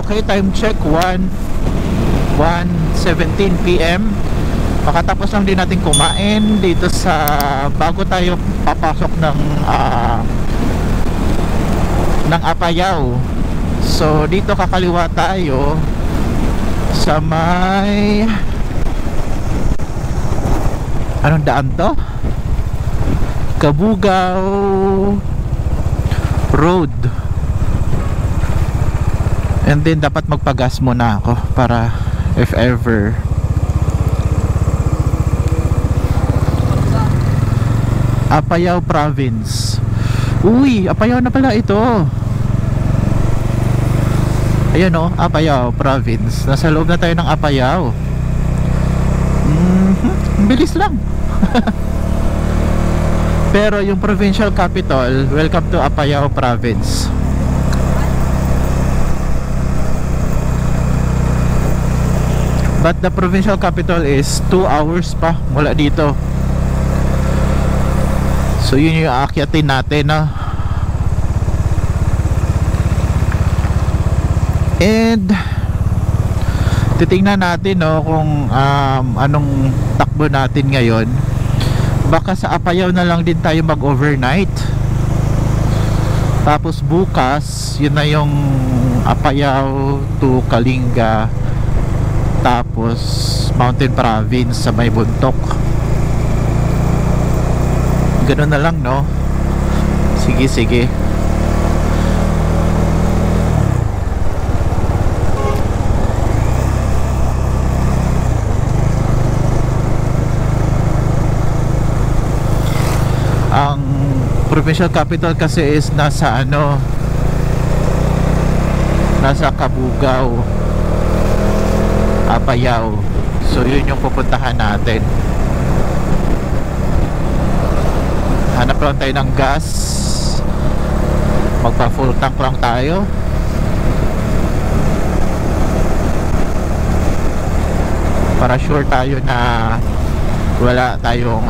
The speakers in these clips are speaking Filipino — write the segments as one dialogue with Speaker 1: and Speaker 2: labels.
Speaker 1: Okay, time check 1:17 PM. Makatapos lang din natin kumain dito sa bago tayo papasok ng Apayao. So dito kakaliwa tayo sa may anong daan to? Cabugao Road. And then dapat magpagas muna ako para if ever. Apayao Province. Uy, Apayao na pala ito. Ayan o, Apayao Province. Nasa loob na tayo ng Apayao. Bilis lang. Pero yung provincial capital, welcome to Apayao Province. But the provincial capital is 2 hours pa mula dito. So yun yung aakyatin natin, no? And titingnan natin, no, kung anong takbo natin ngayon. Baka sa Apayao na lang din tayo mag-overnight. Tapos bukas, yun na yung Apayao to Kalinga, tapos Mountain Province sa may Buntok. Ganun na lang, no? Sige, sige. Ang provincial capital kasi is nasa nasa Cabugao, Apayao. So yun yung pupuntahan natin. Hanap lang tayo ng gas. Magpa full tank lang tayo. Para sure tayo na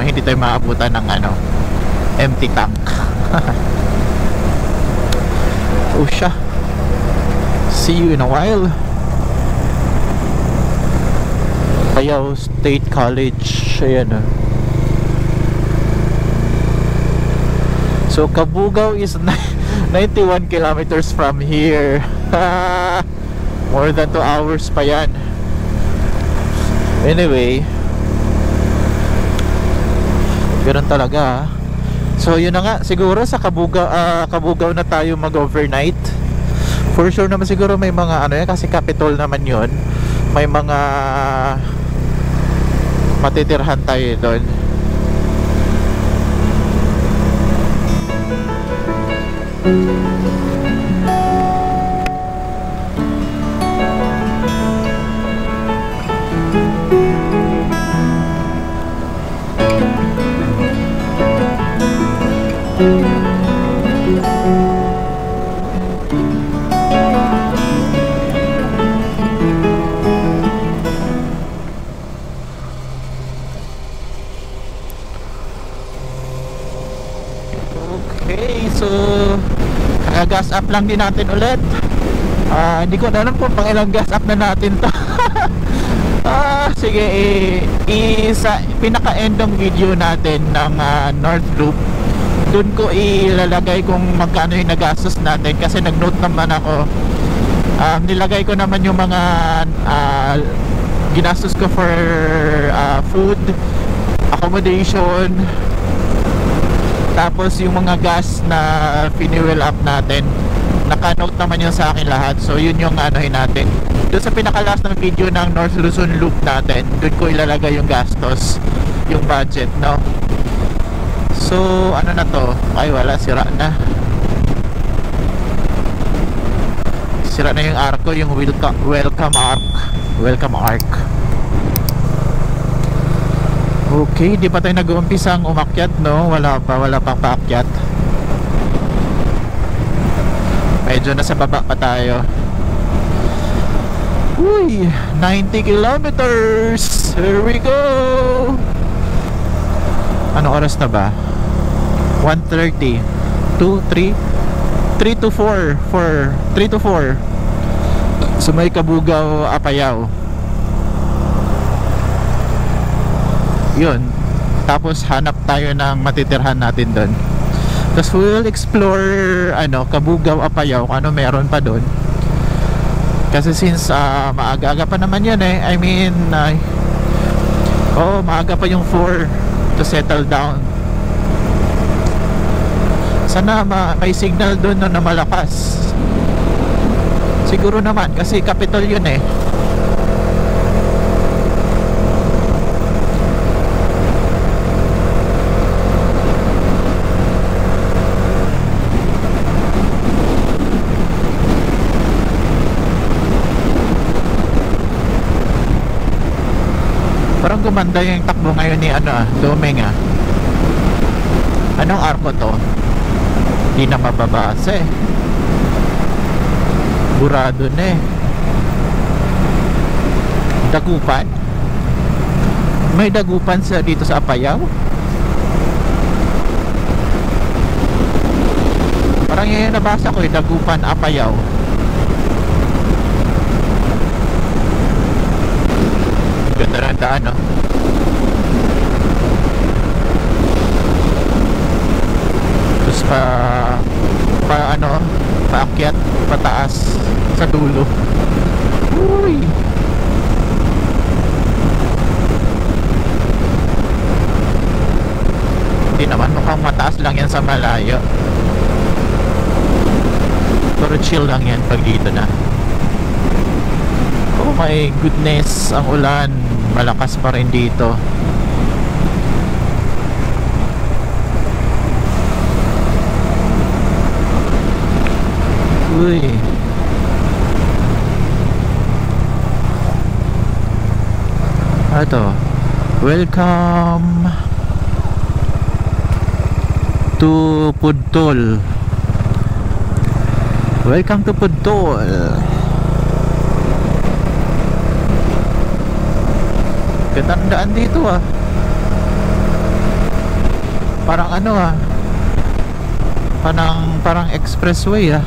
Speaker 1: hindi tayo maabutan ng empty tank. Oh siya. See you in a while. Apayao State College. Ayan. So Cabugao is 91 kilometers from here. More than 2 hours pa yan. Anyway, ganun talaga. So yun na nga, siguro sa Cabugao na tayo mag-overnight. For sure naman siguro may mga kasi capital naman yun. May mga matitirhan tayo doon. Okay, so gas up lang din natin ulit. Hindi ko na alam kung pang ilang gas up na natin to. Sige, sa pinaka-endong video natin ng North Loop, dun ko ilalagay kung magkano yung nagastos natin, kasi nag-note naman ako. Nilagay ko naman yung mga ginastos ko for food, accommodation, tapos yung mga gas na finiwell up natin. Naka-note naman yun sa akin lahat. So yun yung natin. Doon sa pinaka-last ng video ng North Luzon Loop natin, doon ko ilalagay yung gastos, yung budget, no? So ano na to? Ay wala, sira na. Sira na yung arko, yung welcome arc. Okay, di pa tayo nag-uumpisang umakyat, no? Wala pang paakyat. Medyo nasa baba pa tayo. Uy, 90 kilometers. Here we go. Anong oras na ba? 1:30. 2, 3 to 4. 3 to 4. So may Kabugaw, Apayao. Yun. Tapos hanap tayo ng matitirhan natin doon. Tapos we'll explore Kabugaw, Apayao, kung ano meron pa doon. Kasi since maaga-aga pa naman yun I mean maaga pa yung 4 to settle down. Sana may signal doon na malakas. Siguro naman kasi capital yun Parang gumanda yung takbo ngayon ni Domeng Anong arko to? Hindi na mababasa Burado na Dagupan? May dagupan dito sa Apayao? Parang yun nabasa ko Dagupan, Apayao. Ganda ng daan Tapos paakyat pataas sa dulo. Uy, hindi naman, mukhang mataas lang yan sa malayo, pero chill lang yan pag dito na. Oh my goodness, ang ulan malakas pa rin dito. Uy, ito, welcome to Pudtol. Welcome to Pudtol. Gandang dito parang parang expressway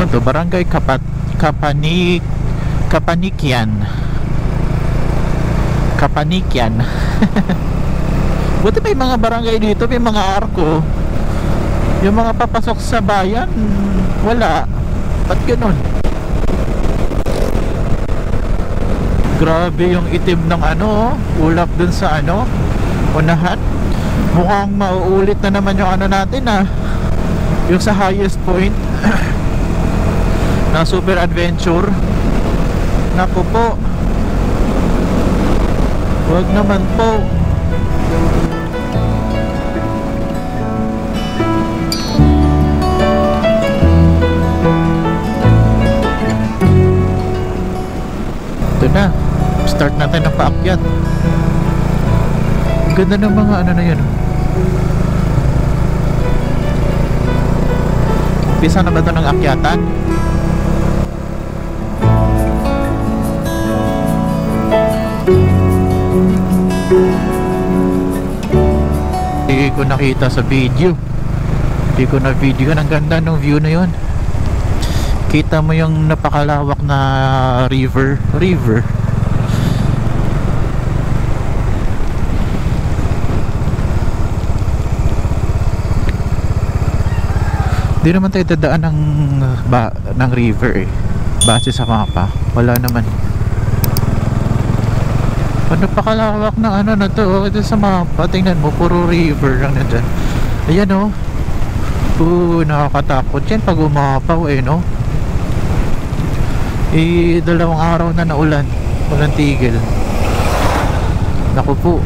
Speaker 1: Ito Barangay Kapanikyan. Buti may mga barangay dito, may mga arko. Yung mga papasok sa bayan wala. Ba't ganun? Grabe yung itim ng ulap dun sa unahan. Mukhang mauulit na naman yung natin yung sa highest point na super adventure. Naku po, wag naman po. Ito na, start natin ang paakyat. Ganda ng mga na yun. Pisa na ba ito ng akyatan? Hindi ko nakita sa video. Hindi ko na video. Ang ganda ng view na yun. Kita mo yung napakalawak na river. Hindi naman tayo dadaan ng river base sa mapa. Wala naman. Napakalawak ng na to. Ito sa mapa, tingnan mo, puro river lang na dyan. Ayan nakakatakot yan pag umapaw dalawang araw na naulan, walang tigil. Naku po.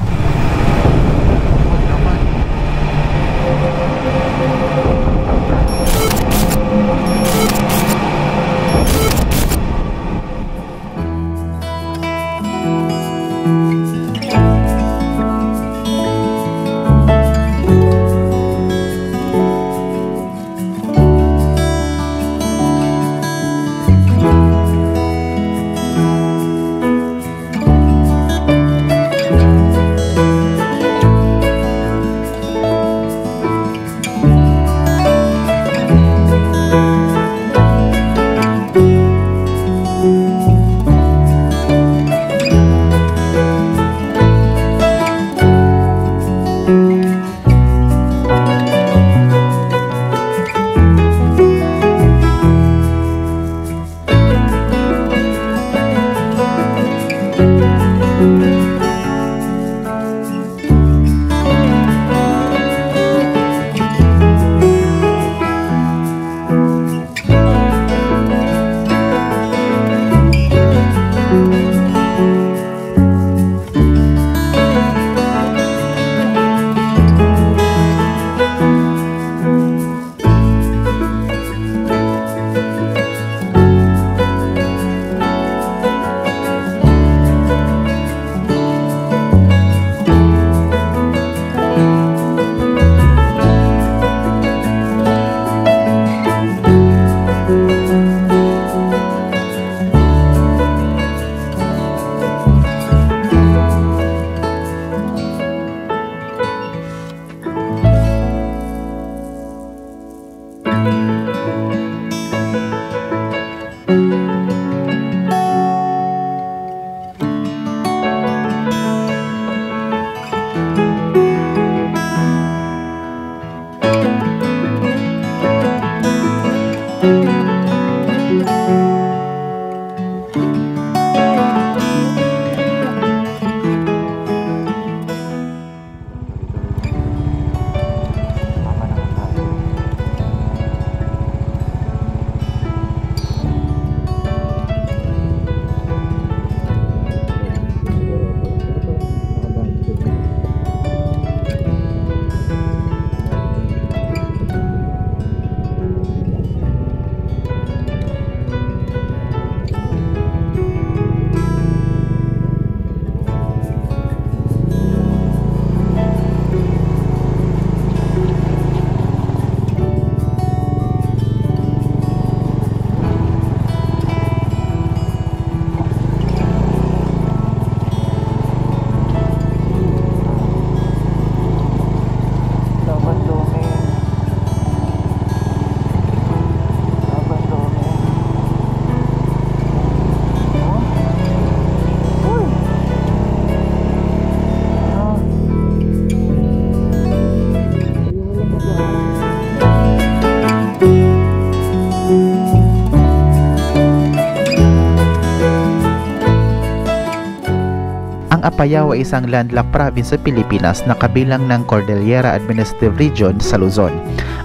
Speaker 2: Apayao ay isang landlocked province sa Pilipinas na kabilang ng Cordillera Administrative Region sa Luzon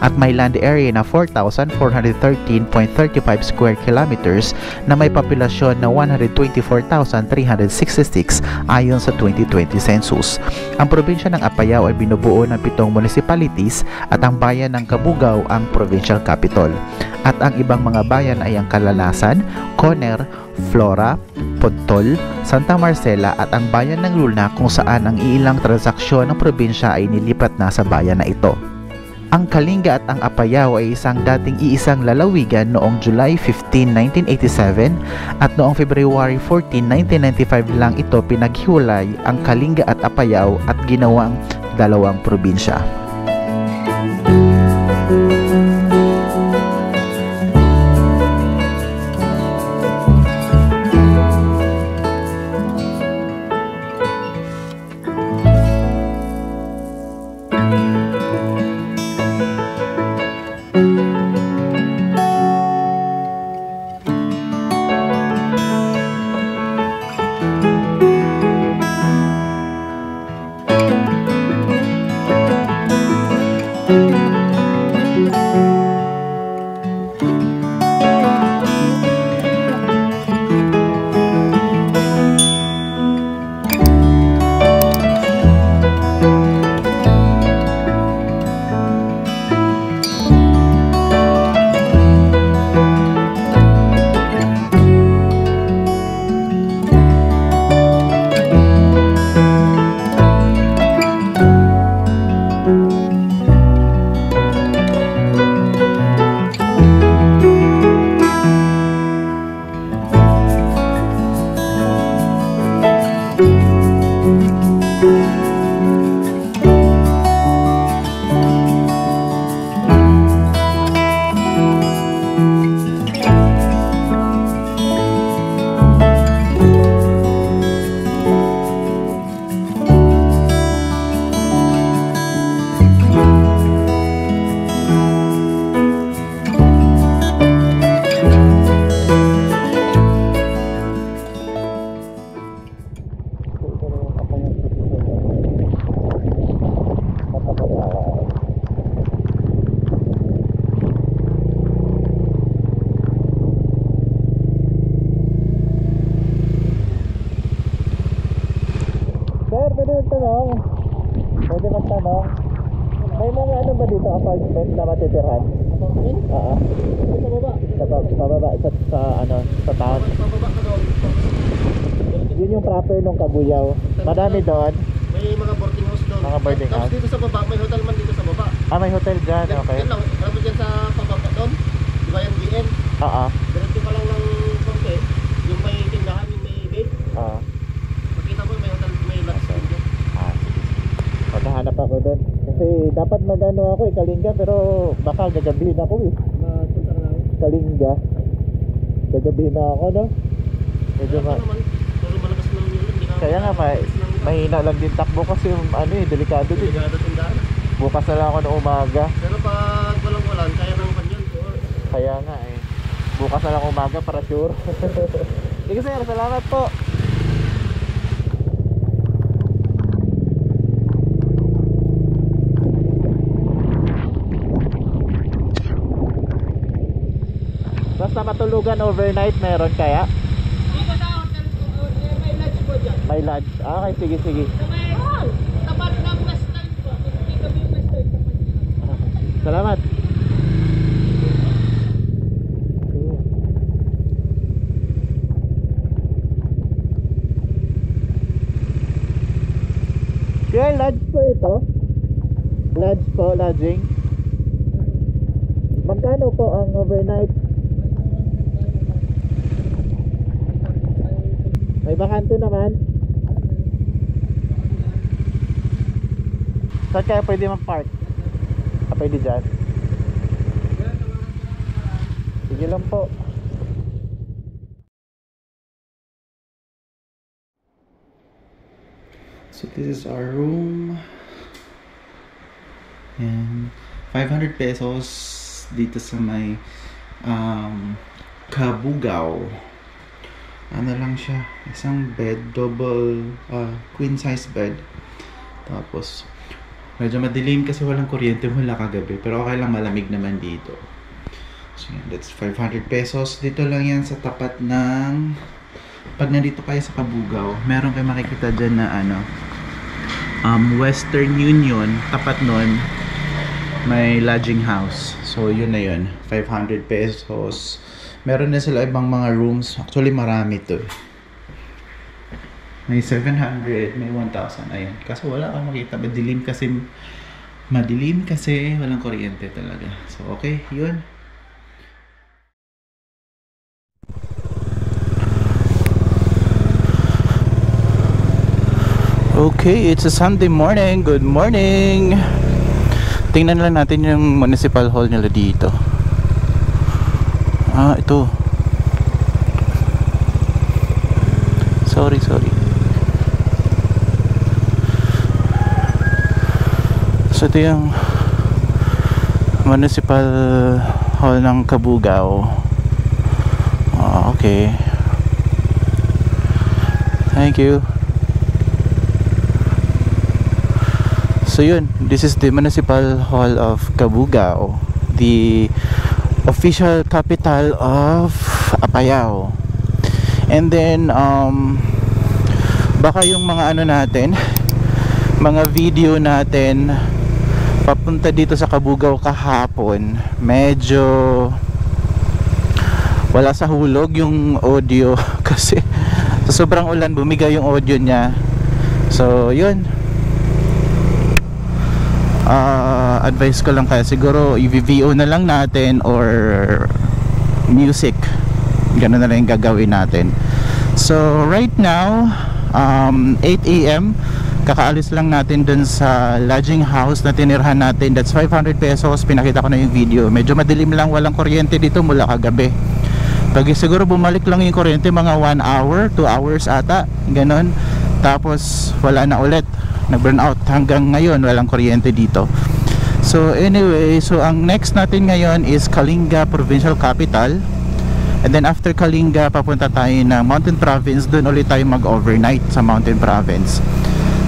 Speaker 2: at may land area na 4,413.35 square kilometers na may populasyon na 124,366 ayon sa 2020 census. Ang probinsya ng Apayao ay binubuo ng 7 municipalities at ang bayan ng Cabugao ang provincial capital. At ang ibang mga bayan ay ang Calanasan, Coner, Flora, Pontol, Santa Marcela at ang bayan ng Luna kung saan ang iilang transaksyon ng probinsya ay nilipat na sa bayan na ito. Ang Kalinga at ang Apayao ay dating iisang lalawigan noong July 15, 1987 at noong February 14, 1995 lang ito pinaghiwalay ang Kalinga at Apayao at ginawang dalawang probinsya. Pwede magtanong. May mga ano ba dito, apartment na matitirhan? Apartment? Oo. Sa baba? Pababa, sa ano, sa town. Pababa ka doon. Yun yung proper nung Cabuyao. Madami doon. May mga boarding house doon. Mga boarding house. Tapos dito sa baba, may hotel man dito sa baba. Ah, may hotel dyan, okay. Yan lang, alam mo dyan sa pababa doon. Di ba yung GN? Oo. Diretso ka lang ng konti. Yung may tindahan, yung may gate. Oo. Makita mo, may hotel, may lodge doon. Maghahanap ako doon. Kasi dapat magano ako Kalinga, pero baka gagabihin ako Kalinga. Gagabihin na ako, no? Medyo kaya nga, mahina lang din takbo kasi ano delikado din. Bukas na lang ako ng umaga. Pero pag walang kaya naman yun. Kaya nga bukas na lang umaga para sure. Sige sir, salamat po. Basta matulugan overnight meron kaya? Dito sa hotel, may lodge po dyan. May lodge? Okay, sige, sige. Tapat ng western po. Hindi kami western. Salamat. Kaya lodge po ito? Lodge po, lodging? Magkano po ang overnight? May bakanto naman. Saan kaya pwede mag-park? Pwede dyan? Sige lang po. So this is our room. And 500 pesos dito sa may Cabugao.
Speaker 3: ano lang siya, isang bed, double queen size bed. Tapos medyo madilim kasi walang kuryente mula kagabi, pero okay lang, malamig naman dito. So yan, that's 500 pesos. Dito lang yan sa tapat ng, pag nandito kayo sa Kabugao, meron kayo makikita dyan na ano, Western Union. Tapat nun may lodging house. So yun na yun, 500 pesos. Meron na sila ibang mga rooms. Actually marami to. May 700, may 1,000. Ayan. Kaso wala kang makita. Madilim kasi walang kuryente talaga. So okay, yun. Okay, it's a Sunday morning. Good morning. Tingnan lang natin yung municipal hall nila dito. Ito. Sorry. So ito yung municipal hall ng Kabugao. Okay. Thank you. So yun, this is the Municipal Hall of Kabugao, the official capital of Apayao. And then baka yung mga ano natin, mga video natin papunta dito sa Kabugao kahapon, medyo wala sa hulog yung audio kasi sa sobrang ulan bumigay yung audio niya. So yun, advice ko lang kaya siguro i-VO na lang natin or music, gano'n na lang yung gagawin natin. So right now 8 AM kakaalis lang natin dun sa lodging house na tinirhan natin. That's 500 pesos. Pinakita ko na yung video. Medyo madilim lang, walang kuryente dito mula kagabi. Pag siguro bumalik lang yung kuryente mga 1 hour, 2 hours ata, gano'n. Tapos wala na ulit, nag-burn out. Hanggang ngayon walang kuryente dito. So anyway, so ang next natin ngayon is Kalinga Provincial Capital. And then after Kalinga, papunta tayo ng Mountain Province. Doon ulit tayo mag-overnight sa Mountain Province.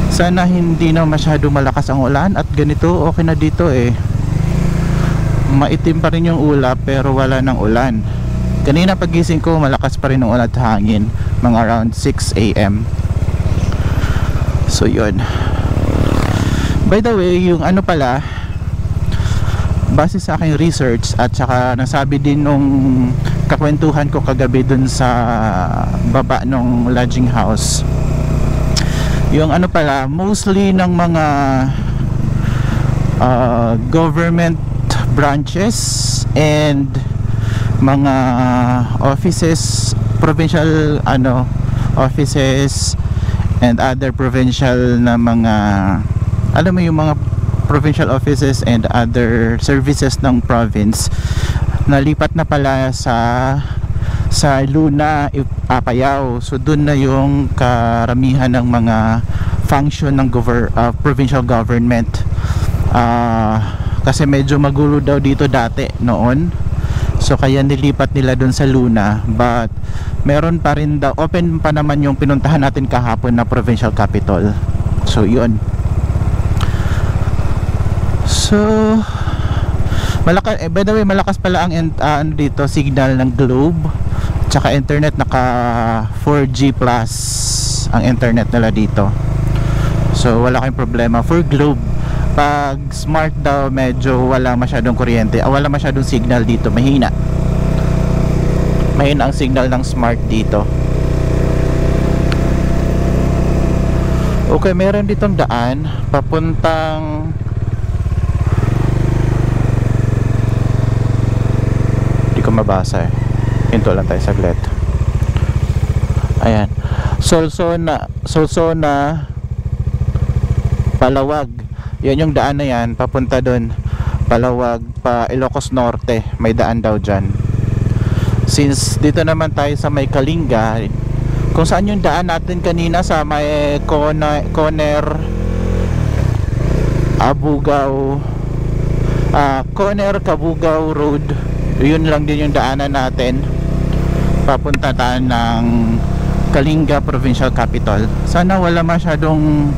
Speaker 3: Sana hindi na masyado malakas ang ulan. At ganito, okay na dito eh. Maitim pa rin yung ulap pero wala ng ulan. Kanina pagising ko, malakas pa rin ang ulan at hangin. Mga around 6 AM. So yun. By the way, yung ano pala, base sa aking research at saka nasabi din nung kakwentuhan ko kagabi dun sa baba ng lodging house, yung ano pala, mostly ng mga government branches and mga offices, provincial offices and other provincial na mga, alam mo yung mga provincial offices and other services ng province, nalipat na pala sa Luna, Apayao. So doon na yung karamihan ng mga function ng provincial government. Kasi medyo magulo daw dito dati noon. So kaya nilipat nila doon sa Luna. But meron pa rin daw, open pa naman yung pinuntahan natin kahapon na provincial capital. So yun. So malakas, by the way, malakas pala ang dito signal ng Globe, tsaka internet, naka 4G plus ang internet nila dito. So wala kayong problema for Globe. Pag Smart daw, medyo wala masyadong kuryente, wala masyadong signal dito, mahina ang signal ng Smart dito. Okay, meron ditong daan papuntang, mabasa eh. Hinto lang tayo saglit. Ayan. Solsona, Palawag. Yan yung daan na yan, papunta doon. Palawag pa Ilocos Norte. May daan daw dyan. Since dito naman tayo sa may Kalinga, kung saan yung daan natin kanina sa may Conner, Conner Kabugao Road, yun lang din yung daanan natin. papunta tayo ng Kalinga Provincial Capital. Sana wala masyadong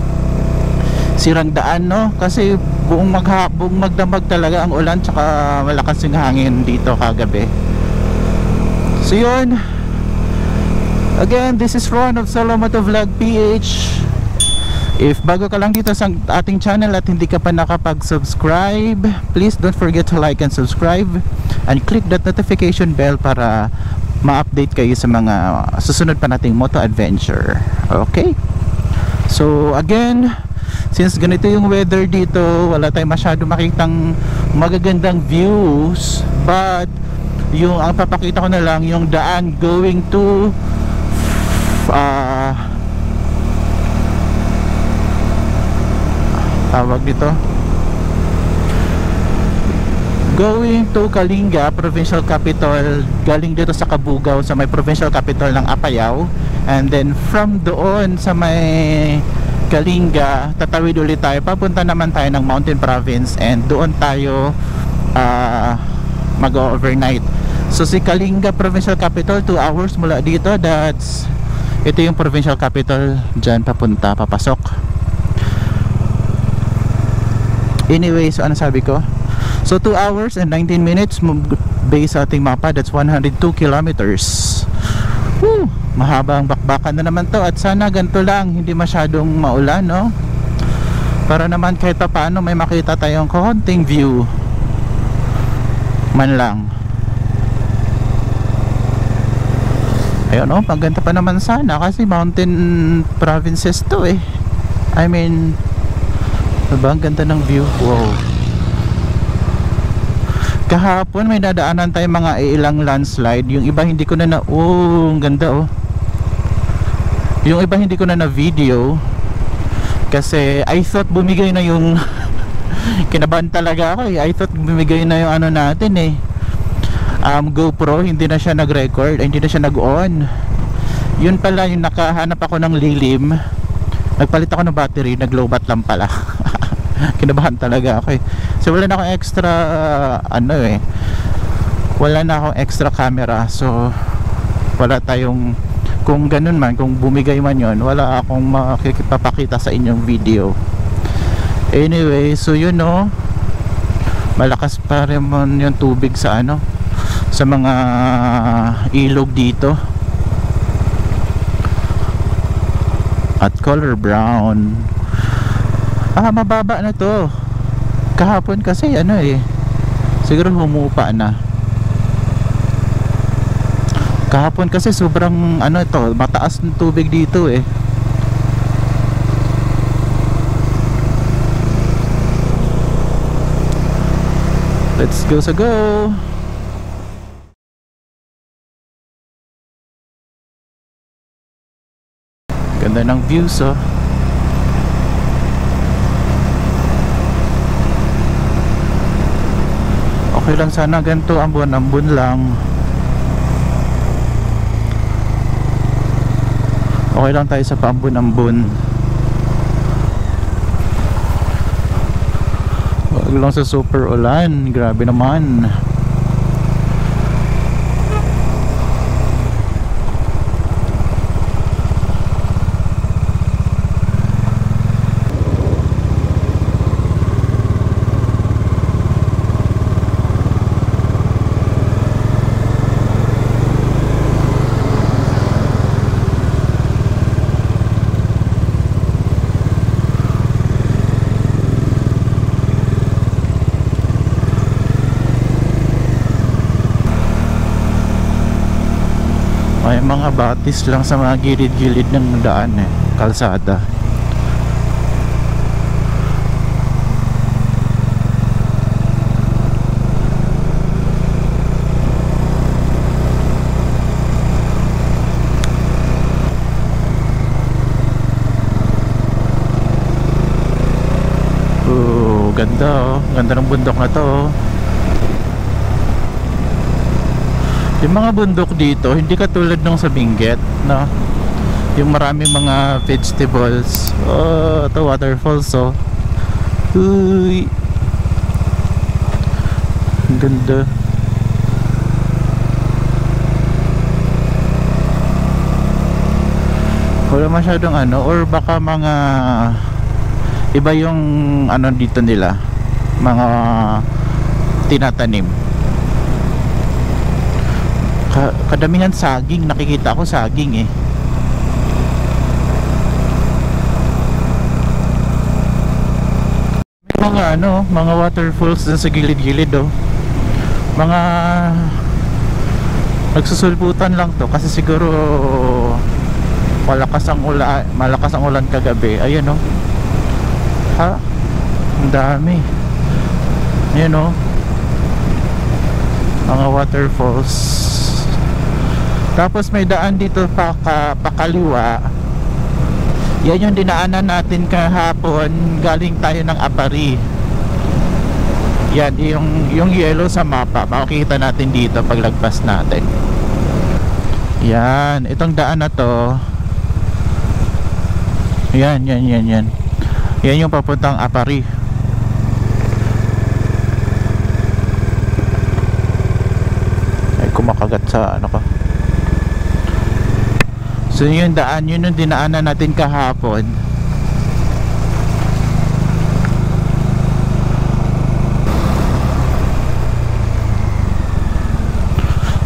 Speaker 3: sirang daan, no? Kasi buong magdamag talaga ang ulan, tsaka malakas yung hangin dito kagabi. So yun, again, this is Ron of Solomoto Vlog PH. If bago ka lang dito sa ating channel at hindi ka pa nakapag-subscribe, please don't forget to like and subscribe and click that notification bell para ma-update kayo sa mga susunod pa nating moto adventure. Okay? So again, since ganito yung weather dito, wala tayong masyado makitang magagandang views, but yung ang papakita ko na lang yung daan going to tawag dito, going to Kalinga Provincial Capital, galing dito sa Kabugao sa may provincial capital ng Apayao, and then from doon sa may Kalinga tatawid ulit tayo, papunta naman tayo ng Mountain Province, and doon tayo mag-overnight. So si Kalinga Provincial Capital 2 hours mula dito, ito yung provincial capital, dyan papunta, papasok. Anyway, so ano sabi ko? So 2 hours and 19 minutes based sa ating mapa, that's 102 kilometers. Woo! Mahabang bakbakan na naman to, at sana ganito lang, hindi masyadong maulan, no? Para naman kahit paano may makita tayong konting view man lang. Ayun, no? Pagganda pa naman sana kasi mountain provinces to eh. I mean, diba? Ang ganda ng view. Wow. Kahapon may dadaanan tayong mga ilang landslide. Yung iba hindi ko na ang ganda oh. Yung iba hindi ko na video kasi I thought bumigay na yung kinabahan talaga ako eh. I thought bumigay na yung ano natin eh, GoPro, hindi na siya nag-record, hindi na siya nag-on. Yun pala yung nakahanap ako ng lilim. Nagpalit ako ng battery, nag-lowbat lang pala. Kinabahan talaga ako eh. So wala na akong extra wala na akong extra camera, so wala tayong, kung ganun man, kung bumigay man yon, wala akong makikipapakita sa inyong video. Anyway, so yun no, malakas pa rin yung tubig sa sa mga ilog dito, at color brown. Mababa na to. Kahapon kasi siguro humupa na. Kahapon kasi sobrang mataas ng tubig dito eh. Let's go sa go. Ganda ng views oh. Okay lang sana ganito, ambon-ambon lang. Okay lang tayo sa paambon-ambon. Wag lang sa super ulan, grabe naman. May mga batis lang sa mga gilid-gilid ng daan eh, kalsada. Ganda oh, ganda ng bundok na to oh. Yung mga bundok dito hindi katulad nung sa Benguet, no? Yung maraming mga vegetables. Oh, ito waterfalls oh. Uy, ang ganda. Wala masyadong ano, or baka mga iba yung ano dito nila, mga tinatanim. Kadamihan saging, nakikita ko saging eh. May mga ano, mga waterfalls dun sa gilid-gilid oh. Mga nagsusulputan lang to kasi siguro malakas ang ulan kagabi. Ayun oh. Ha? Ang dami. Ayun oh. Mga waterfalls. Tapos may daan dito pakaliwa. Yan yung dinaanan natin kahapon. Galing tayo ng Apari. Yan yung yellow sa mapa. Makikita natin dito paglagpas natin. Yan, itong daan na to. Yan. Yan yung papuntang Apari. Ay, kumakagat sa ano ko. So yung daan, yun yung dinaanan natin kahapon.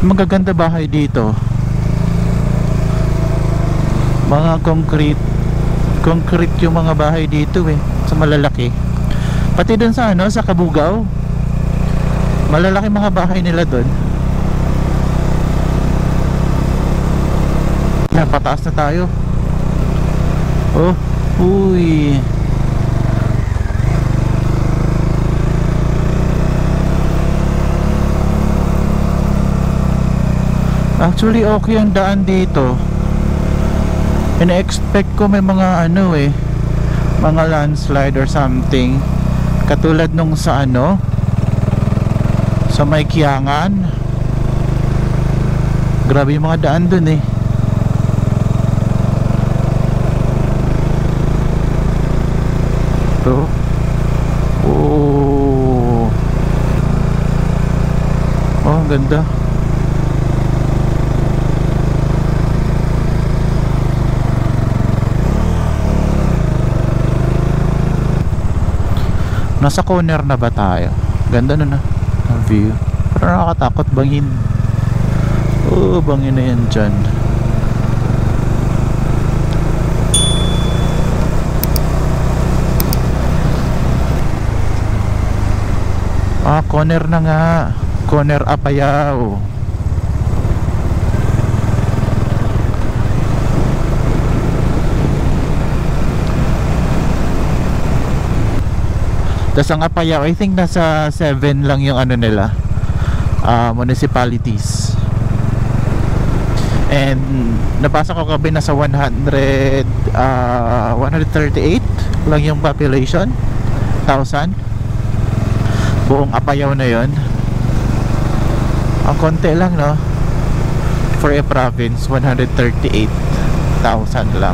Speaker 3: Magaganda bahay dito. Mga concrete yung mga bahay dito eh, sa malalaki. Pati dun sa ano, sa Kabugaw, malalaki mga bahay nila dun. Yan, pataas na tayo. Oh, uy. Actually okay ang daan dito. Ina-expect ko may mga ano eh, mga landslide or something. Katulad nung sa ano, sa may Kiangan. Grabe yung mga daan dun eh. Ito. Oh, ang ganda. Nasa corner na ba tayo? Ganda na ang view. Pero nakakatakot, bangin. Oh, bangin na yan dyan. Corner na nga. Corner Apayao. Tas ang Apayao, I think nasa 7 lang yung ano nila, municipalities. And napasa ko kabi nasa 138 lang yung population, 1,000. Buong Apayao na yon. Ang konti lang, no? For a province, 138,000 lang.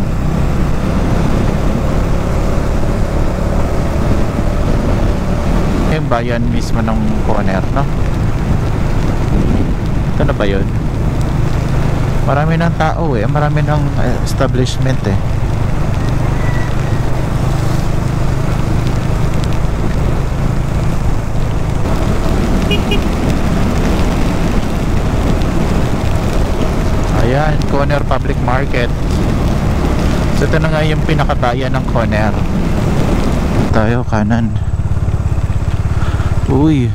Speaker 3: Yung bayan mismo ng corner, no? Ito na ba yun? Marami ng tao eh. Marami ng establishment eh. Ayan, Conner Public Market. So ito na nga yung pinakabayan ng Conner. Tayo kanan. Uy.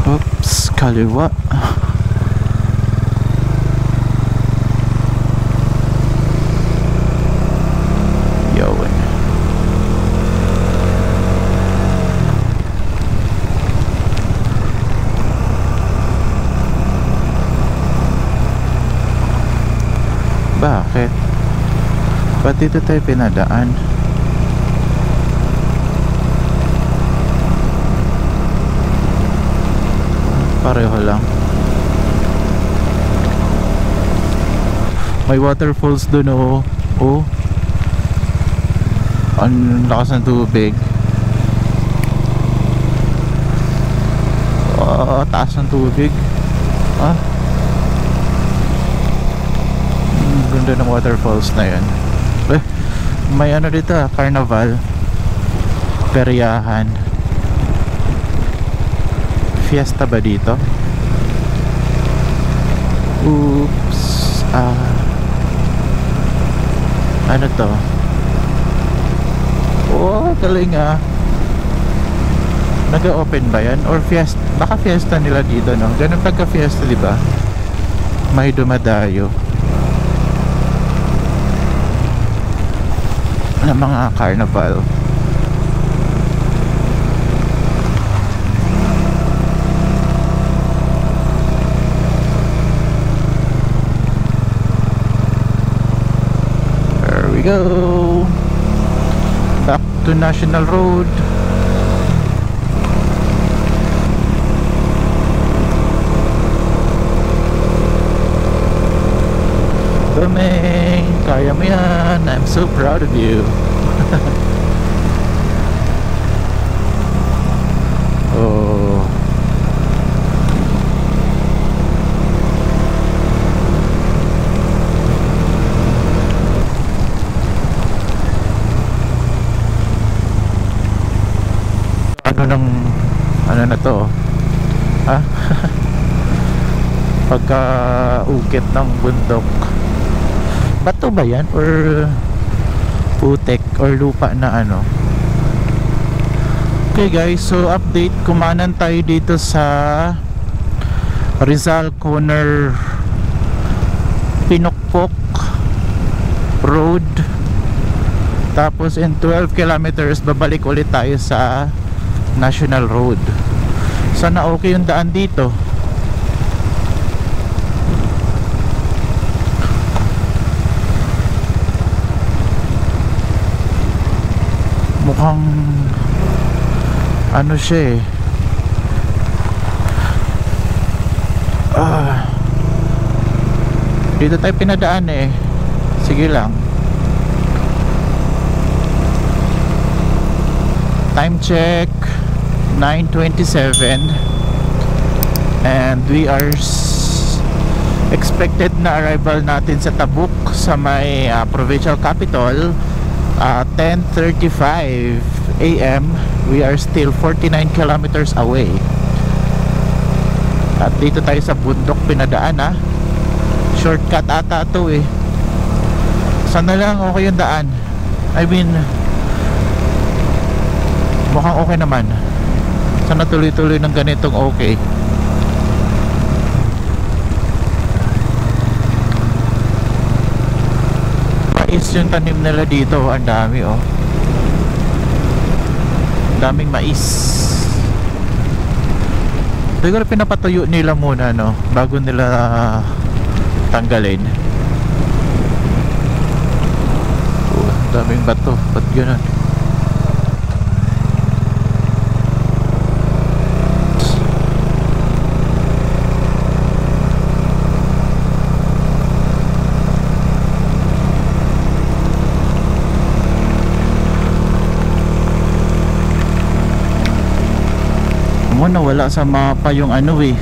Speaker 3: Oops, kaliwa. Bakit? Ba't dito tayo pinadaan? Pareho lang. May waterfalls dun oh. Oh. Ang lakas ng tubig. Oh, taas ng tubig. Ah. Ganda ng waterfalls na yan. May ano dito, carnival. Peryahan. Fiesta ba dito? Oops. Ano to? Oh, galing ah. Nag-open ba yan? Or fiesta? Baka fiesta nila dito, no? Ganun pagka fiesta, di ba? May dumadayo na mga carnival. There we go. Back to National Road. Dumeng, kaya mo yan. I'm so proud of you. Oh. Ano na to? Ha? Pagka ukit ng bundok. Bato ba yan? Or putek? Or lupa na ano? Okay guys, so update. Kumanan tayo dito sa Rizal Corner Pinukpok Road. Tapos in 12 kilometers babalik ulit tayo sa National Road. Sana okay yung daan dito. Mukhang ano siya eh. Dito tayo pinadaan eh. Sige lang. Time check 9:27 and we are expected na arrival natin sa Tabuk sa may provincial capital 10:35 AM. We are still 49 kilometers away. At dito tayo sa bundok pinadaan shortcut ata to eh. Sana lang okay yung daan. I mean, mukhang okay naman. Sana tuloy-tuloy ng ganitong okay. Mais yung tanim nila dito. Ang dami oh. Daming mais. Siguro pinapatuyo nila muna no, bago nila tanggalin. Daming bato. Ba't gano'n? Nawala sa mapa yung ano eh.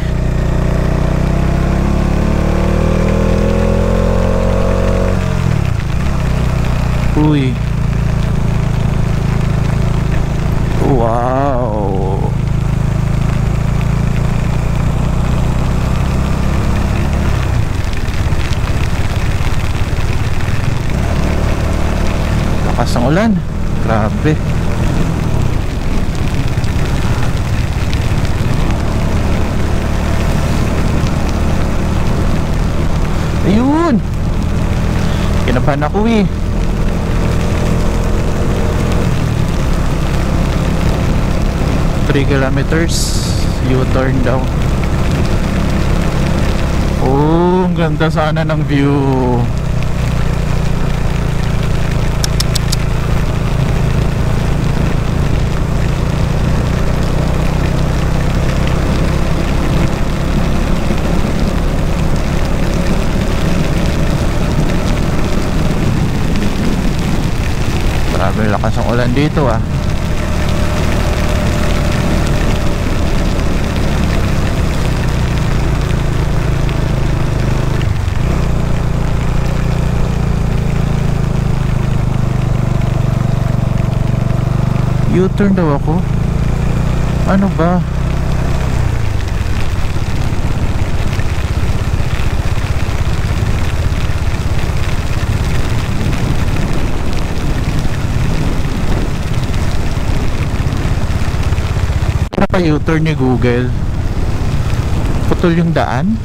Speaker 3: Uy. Wow. Lakas ng ulan. Grabe. Ayun. Kinabahan ako eh. Kilometers U-turn daw. Oh, ang ganda sana ng view.
Speaker 1: Lakas ang ulan dito ah. U-turn daw ako. Ano ba? Ano pa U-turn ni Google? Putol yung daan?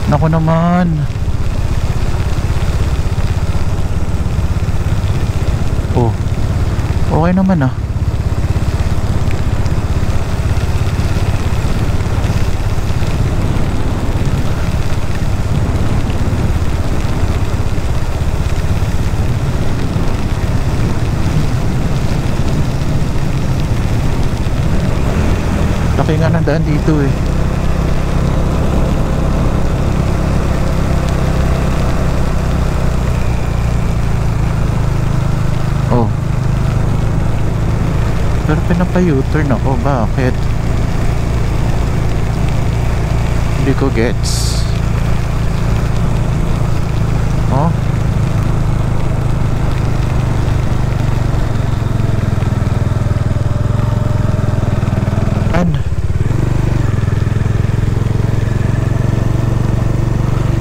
Speaker 1: Naku naman. Oh. Okay naman ah. Laki nga ng daan dito eh. Oh. Pero pinapa-U-turn ako. Bakit? Hindi ko gets. Oh.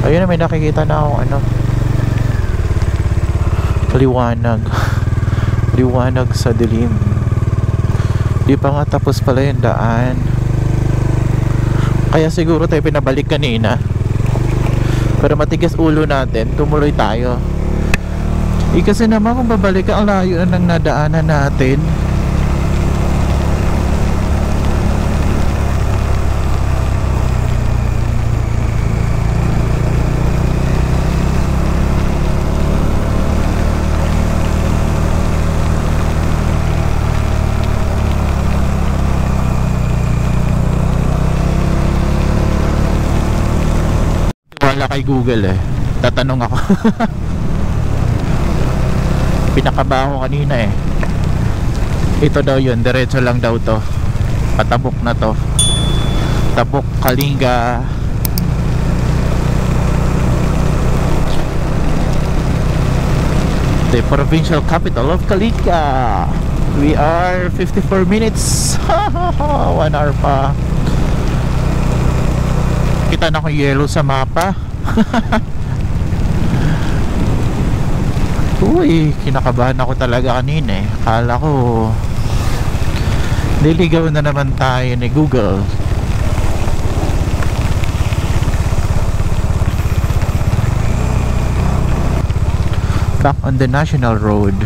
Speaker 1: Ayun na, may nakikita na akong ano, liwanag. Liwanag sa dilim. Di pa nga tapos pala yung daan. Kaya siguro tayo pinabalik kanina. Pero matigas ulo natin, tumuloy tayo. Kasi naman kung babalik ka, ang layo na ng nadaanan natin. Wala kay Google eh. Tatanong ako. Pinakaba ako kanina eh. Ito daw yun, diretso lang daw to. Patabok na to. Tabok, Kalinga. The provincial capital of Kalinga. We are 54 minutes. 1 hour pa. Kita na ko yellow sa mapa. Uy, kinakabahan ako talaga kanina eh. Akala ko niligaw na naman tayo ni Google. Back on the national road.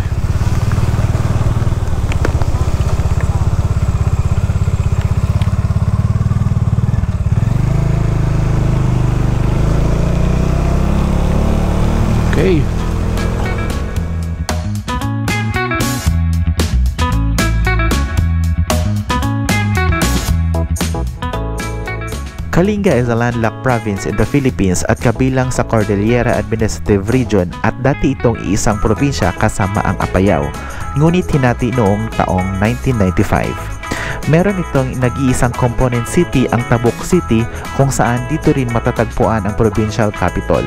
Speaker 1: Okay.
Speaker 4: Kalinga is a landlocked province in the Philippines at kabilang sa Cordillera Administrative Region at dati itong iisang probinsya kasama ang Apayao, ngunit hinati noong taong 1995. Meron itong nag-iisang component city, ang Tabuk City, kung saan dito rin matatagpuan ang provincial capital.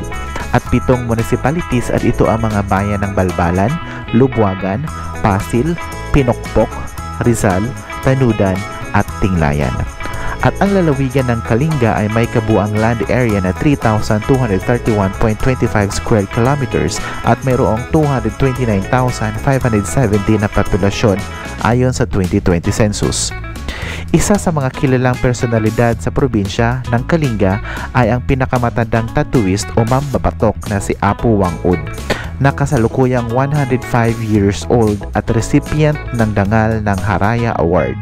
Speaker 4: At 7 municipalities at ito ang mga bayan ng Balbalan, Lubwagan, Pasil, Pinokpok, Rizal, Tanudan at Tinglayan. At ang lalawigan ng Kalinga ay may kabuang land area na 3,231.25 square kilometers at mayroong 229,570 na populasyon ayon sa 2020 census. Isa sa mga kilalang personalidad sa probinsya ng Kalinga ay ang pinakamatandang tattooist o mambabatok na si Apu Wang-ud, na kasalukuyang 105 years old at recipient ng dangal ng Haraya Award.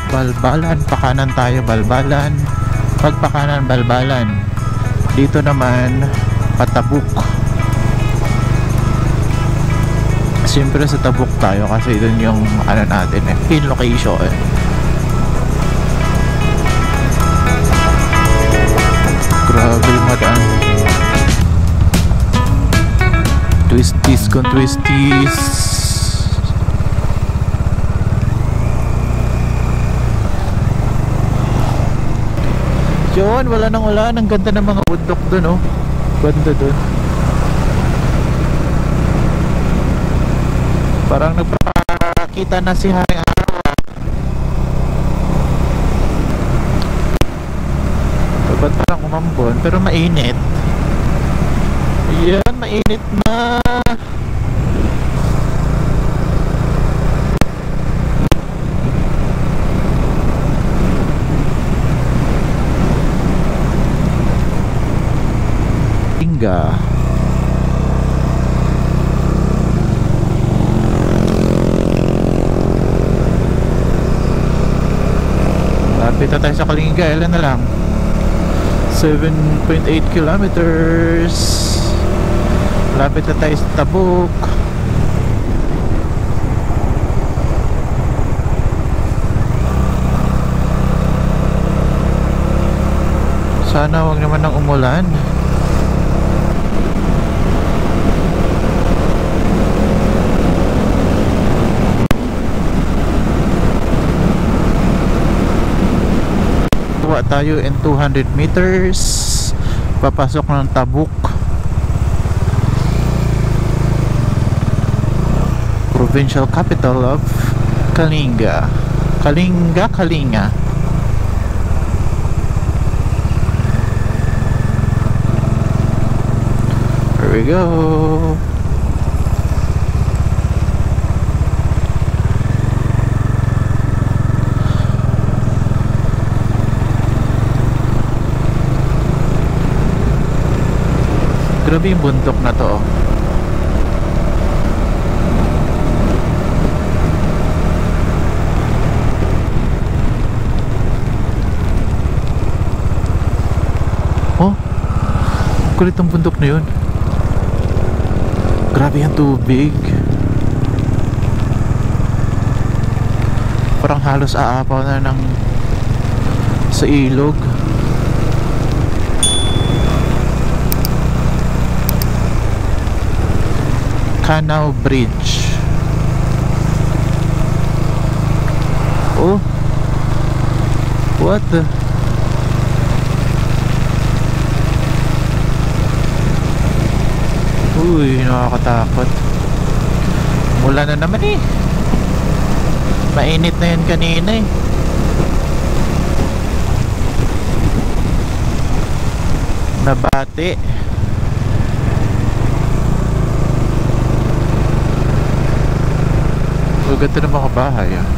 Speaker 1: Balbalan, pakanan tayo, Balbalan. Pagpakanan, Balbalan. Dito naman, Patabuk.
Speaker 3: Siyempre sa Tabuk tayo kasi dun yung ano natin eh, pin location. Grabe yung madaan. Twisties kung twisties. Yun, wala nang ulan. Ang ganda ng mga bundok dun, oh. Ganda dun. Parang nagpapakita na si Haring Araw. Ba't parang umambon? Pero mainit. Ayan, mainit na. Kalinga. Lapit na tayo sa Kalinga. Ilan na lang? 7.8 kilometers. Lapit na tayo sa Tabuk. Sana wag naman ng umulan. Tuwa tayo in 200 meters. Papasok ng Tabuk. Provincial capital of Kalinga. Kalinga. Here we go. Grabe yung bundok na to. Oh, kulit ang bundok na yun. Grabe yung tubig. Parang halos aapaw na ng sa ilog. Canal Bridge. Oh, what the? Uy, nakakatakot. Mula na naman eh. Mainit na yun kanina eh. Nabati. Ganda ng mga bahay ah.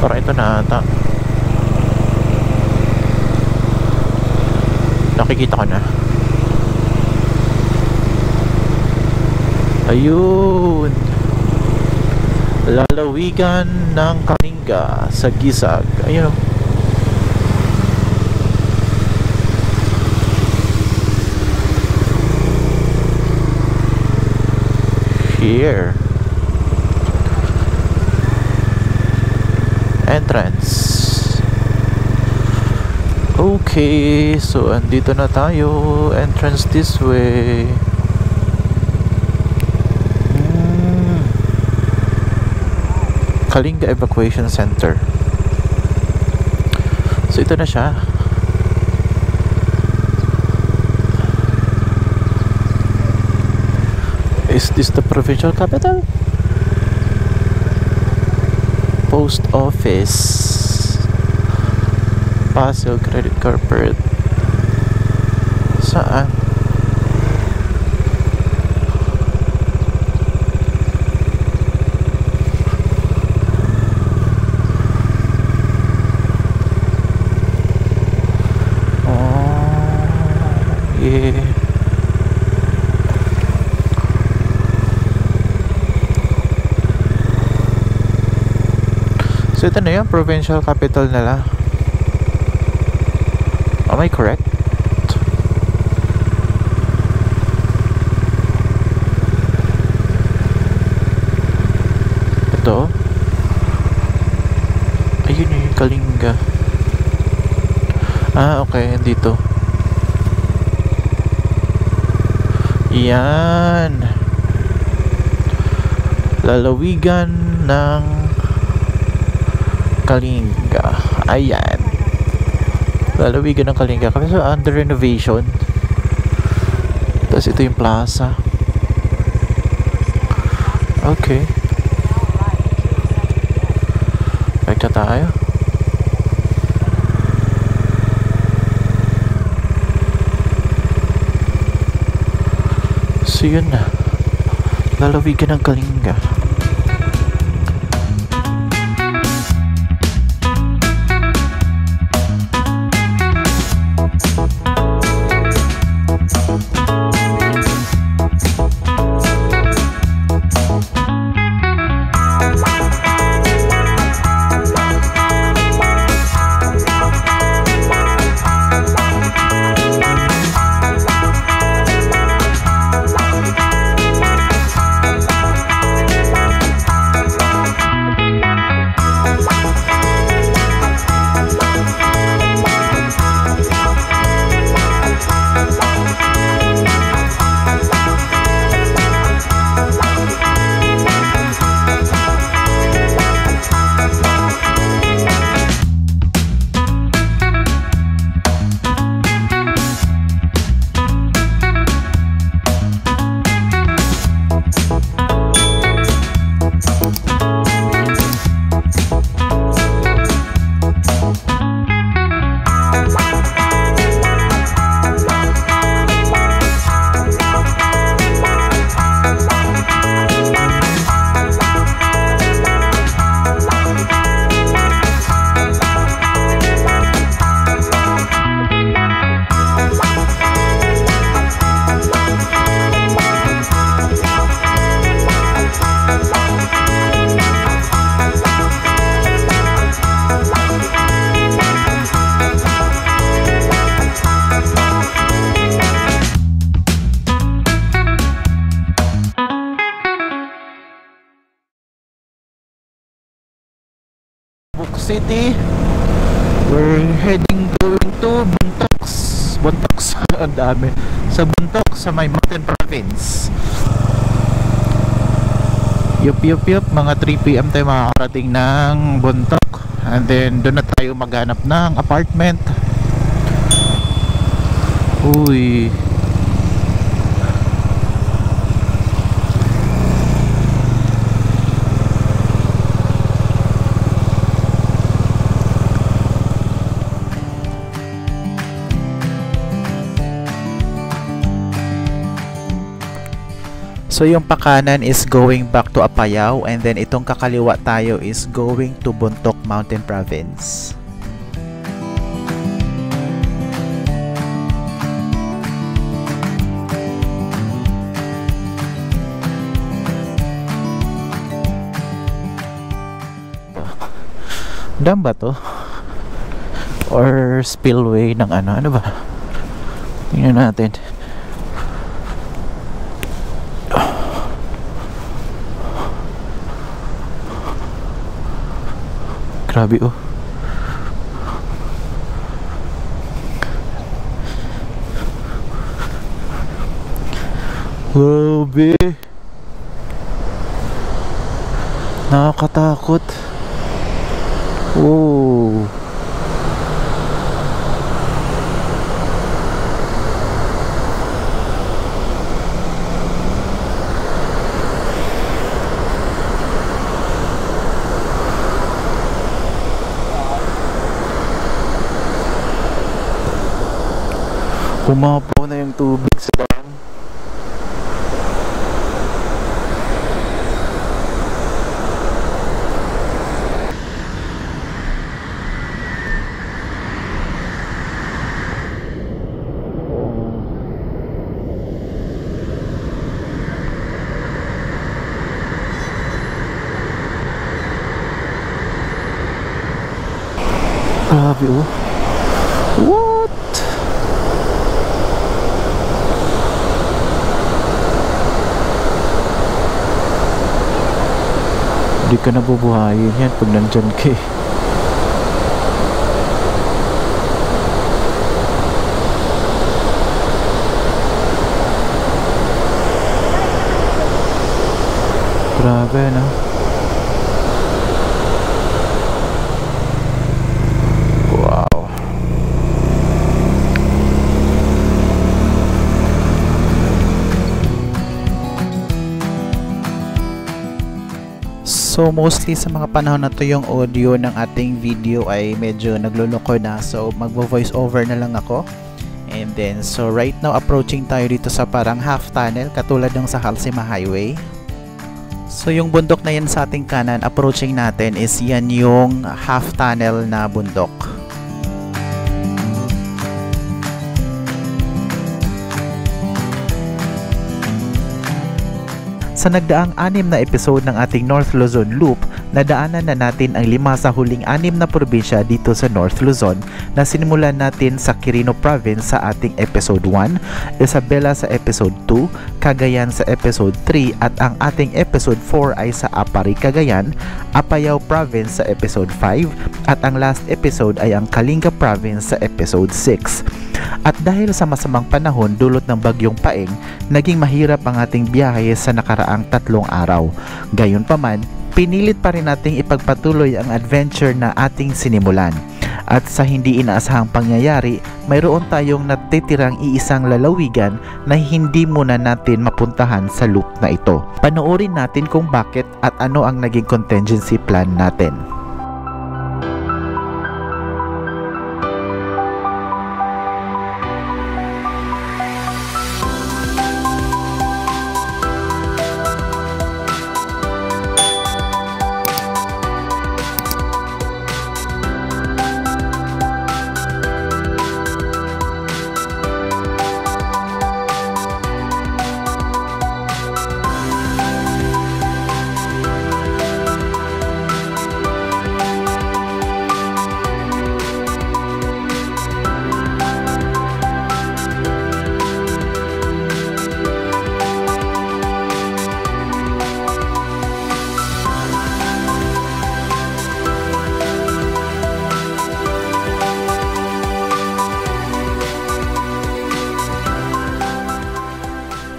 Speaker 3: Parang ito na ata. Nakikita ko na. Ayun, lalawigan ng Kalinga sa Gisag. Ayun. Here, entrance. Okay, so andito na tayo. Entrance this way. Kalinga Evacuation Center. So ito na siya. Is this the provincial capital? Post office. Paseo Credit Corporate. Saan? Yeah. So ito na yung provincial capital nila. Am I correct? Ito. Ayun yung Kalinga. Ah, okay, dito. Yan. Lalawigan ng Kalinga. Ayan. Lalawigan ng Kalinga. Kasi under renovation. Tapos ito yung plaza. Okay. Balik na tayo. So yun na. Lalawigan ng Kalinga. City. We're heading going to Buntoks. Ang dami. Sa Buntok, sa may Mountain Province. Yup. Mga 3 PM tayo makakarating ng Buntok. And then doon na tayo maghanap ng apartment. Uy.
Speaker 4: So yung pakanan is going back to Apayao, and then itong kakaliwa tayo is going to Bontoc Mountain Province.
Speaker 3: Dam ba to? Or spillway ng ano ba? Tingnan natin. Grabe oh. Grabe. Nakakatakot. Oh. Pumapaw na yung tubig sa dam. Grabe oh. What? Hindi ka nabubuhayin yan pag nandyan ka eh. Grabe no? Wow. So mostly sa mga panahon na to yung audio ng ating video ay medyo nagluloko na, so magvo-voice over na lang ako. And then so right now approaching tayo dito sa parang half tunnel katulad ng sa Halsema Highway. So yung bundok na yan sa ating kanan approaching natin is yan yung half tunnel na bundok. Sa nagdaang 6 na episode ng ating North Luzon Loop, nadaanan na natin ang 5 sa huling 6 na probinsya dito sa North Luzon na sinimulan natin sa Quirino Province sa ating episode 1, Isabela sa episode 2, Cagayan sa episode 3 at ang ating episode 4 ay sa Apari, Cagayan, Apayao Province sa episode 5 at ang last episode ay ang Kalinga Province sa episode 6. At dahil sa masamang panahon dulot ng bagyong Paeng, naging mahirap ang ating biyahe sa nakaraang 3 araw. Gayunpaman, pinilit pa rin nating ipagpatuloy ang adventure na ating sinimulan. At sa hindi inaasahang pangyayari, mayroon tayong natitirang iisang lalawigan na hindi muna natin mapuntahan sa loop na ito. Panoorin natin kung bakit at ano ang naging contingency plan natin.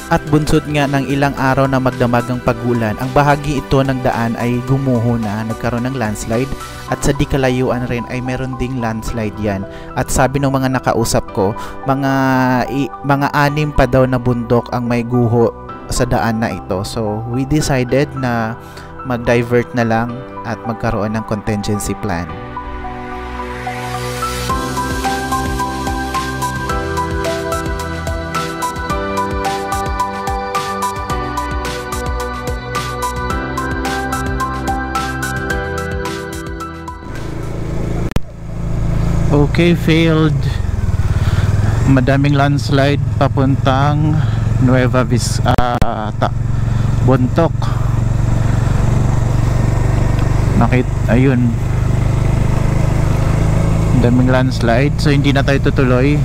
Speaker 3: At bunsod nga ng ilang araw na magdamagang pagulan, ang bahagi ito ng daan ay gumuho na, nagkaroon ng landslide at sa di kalayuan rin ay meron ding landslide yan. At sabi ng mga nakausap ko, mga 6 pa daw na bundok ang may guho sa daan na ito. So we decided na mag-divert na lang at magkaroon ng contingency plan. Okay, failed. Madaming landslide papuntang Nueva Vizcaya, Bontoc. Ayun. Daming landslide, so hindi na tayo tutuloy.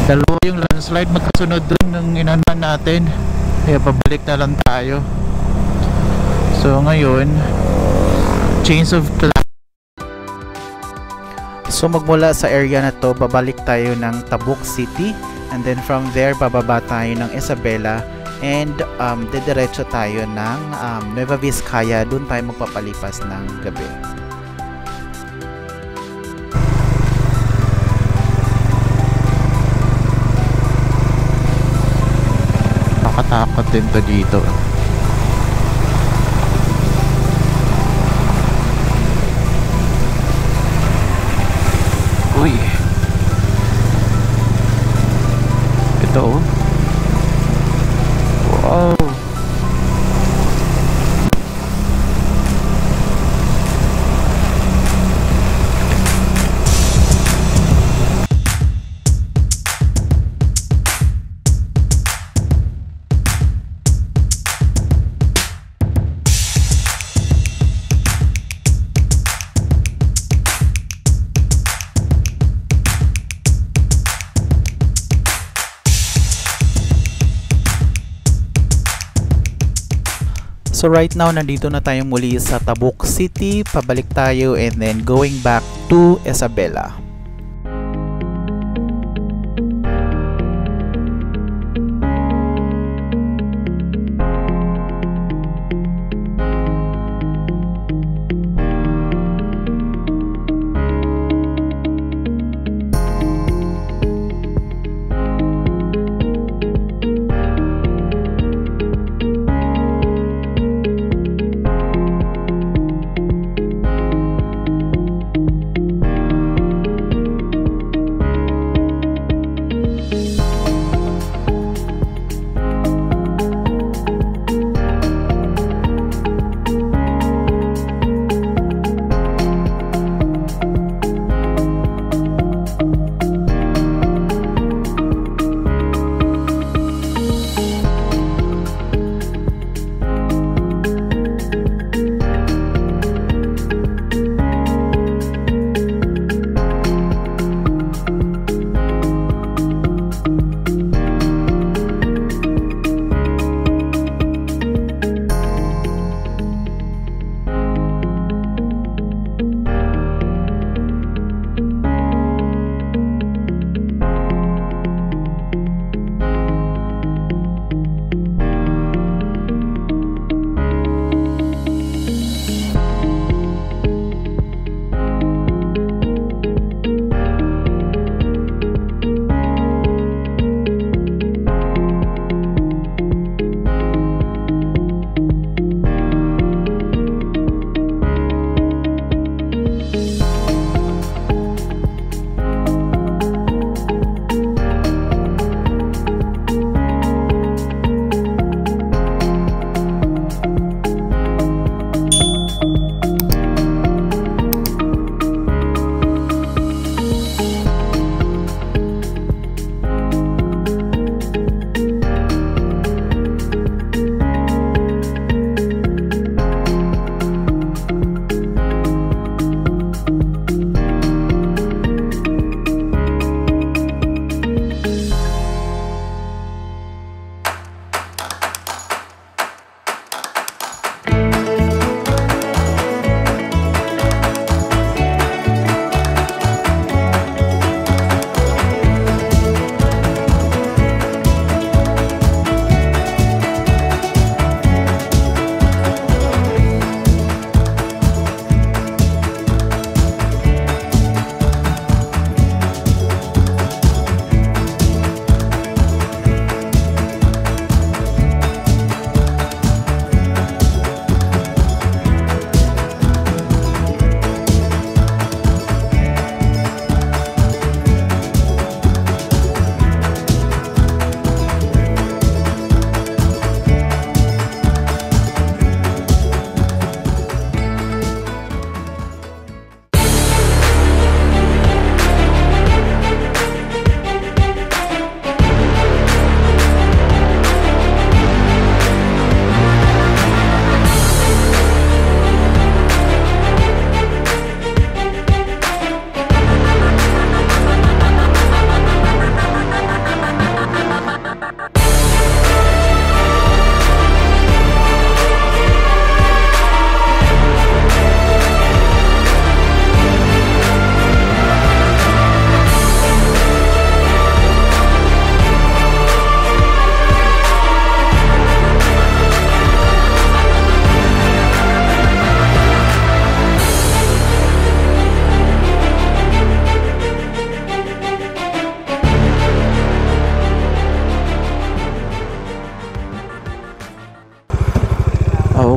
Speaker 3: Dalawa yung landslide magkasunod dun ng inanan natin. Kaya pabalik na lang tayo. So ngayon, change of plan. So magmula sa area na to, babalik tayo ng Tabuk City and then from there bababa tayo ng Isabela and didiretso tayo ng Nueva Vizcaya. Doon tayo magpapalipas ng gabi.
Speaker 1: Nakatakot din to dito. Uy.
Speaker 3: So right now, nandito na tayo muli sa Tabuk City. Pabalik tayo and then going back to Isabela.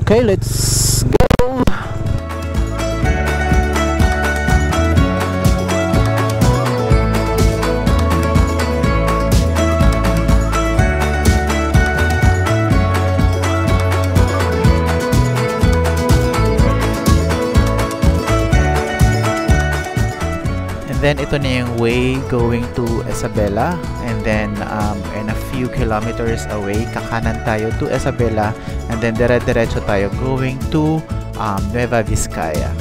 Speaker 3: Okay, let's go.
Speaker 2: Then ito na yung way going to Isabela, and then and a few kilometers away kakanan tayo to Isabela, and then dire-diretso tayo going to Nueva Vizcaya.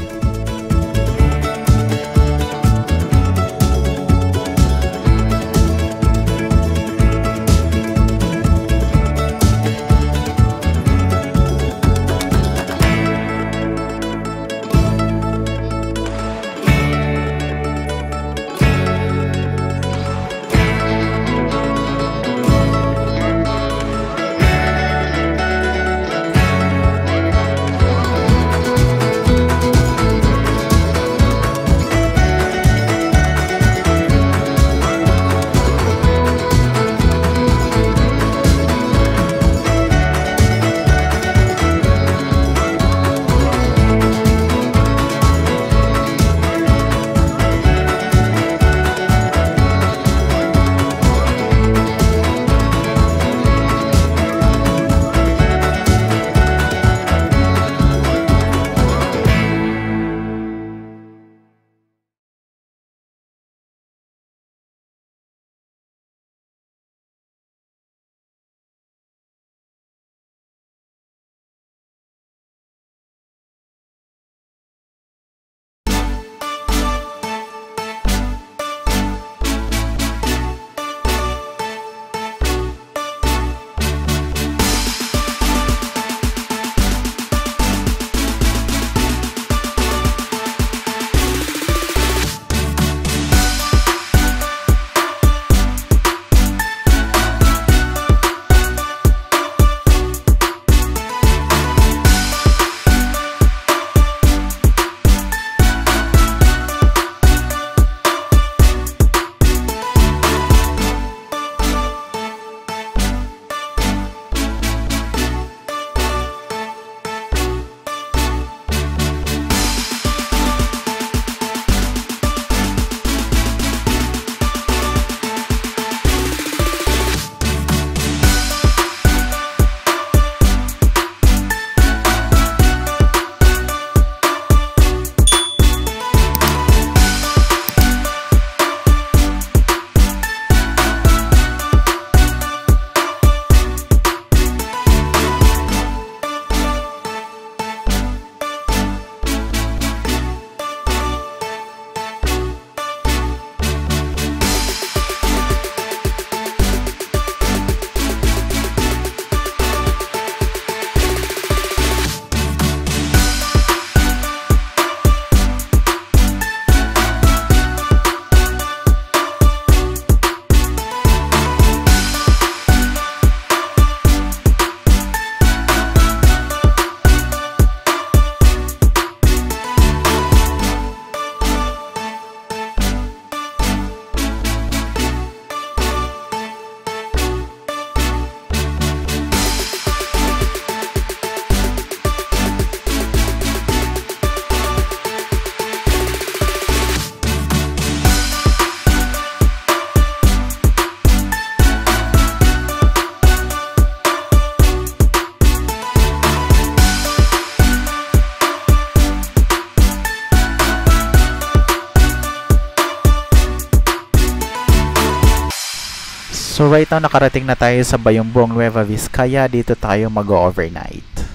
Speaker 4: So right now nakarating na tayo sa Bayumbong, Nueva Vizcaya. Dito tayo mag-overnight.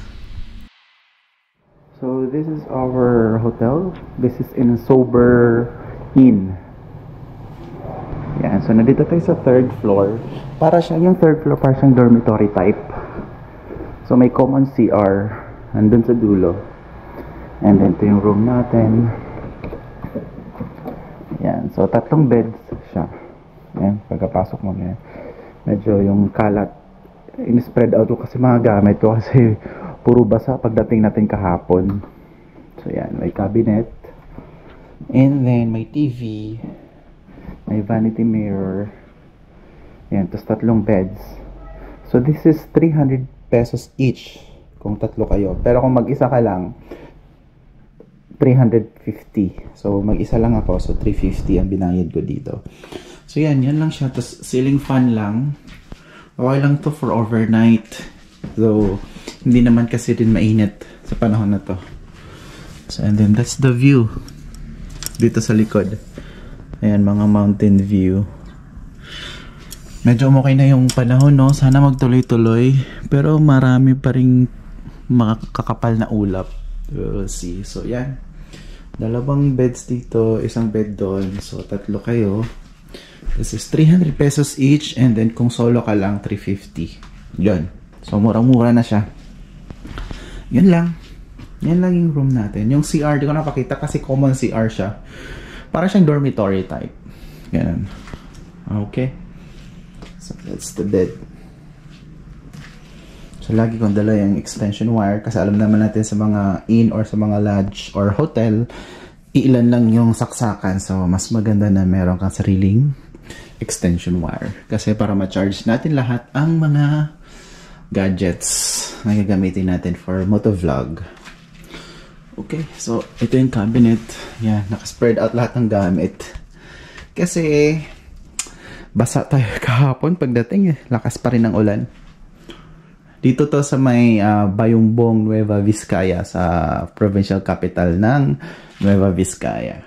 Speaker 3: So this is our hotel. This is in Sober Inn. Yan, so nandito tayo sa third floor. Para siya yung third floor, para siyang dormitory type. So may common CR nandun sa dulo. And then ito yung room natin. Yan, so 3 beds siya. Yan, pagkapasok mo yan. Medyo yung kalat in-spread out ko kasi mga gamit ko kasi puro basa pagdating natin kahapon. So yan, may cabinet. And then may TV. May vanity mirror. Yan, tapos 3 beds. So this is 300 pesos each kung 3 kayo. Pero kung mag-isa ka lang, 350. So mag-isa lang ako, so 350 ang binayad ko dito. So yan lang siya. Tapos ceiling fan lang. Okay lang to for overnight. So hindi naman kasi din mainit sa panahon na to. So and then that's the view dito sa likod. Ayan, mga mountain view. Medyo okay na yung panahon, no? Sana magtuloy-tuloy. Pero marami pa ring makakapal na ulap. We'll see. So, yan. 2 beds dito. 1 bed doon. So, 3 kayo. This is 300 pesos each. And then, kung solo ka lang, 350. Yan. So, murang-mura na siya. Yan lang. Yan lang yung room natin. Yung CR, di ko napakita kasi common CR siya. Para siyang dormitory type. Ganun. Okay. So, that's the bed. So, lagi kong dala yung extension wire kasi alam naman natin sa mga inn or sa mga lodge or hotel, ilan lang yung saksakan. So, mas maganda na meron kang sariling extension wire. Kasi para ma-charge natin lahat ang mga gadgets na gagamitin natin for motovlog. Okay, so ito yung cabinet. Yan, naka-spread out lahat ng gamit. Kasi basa tayo kahapon pagdating eh. Lakas pa rin ng ulan. Dito to sa may Bayumbong, Nueva Vizcaya, sa provincial capital ng Nueva Vizcaya.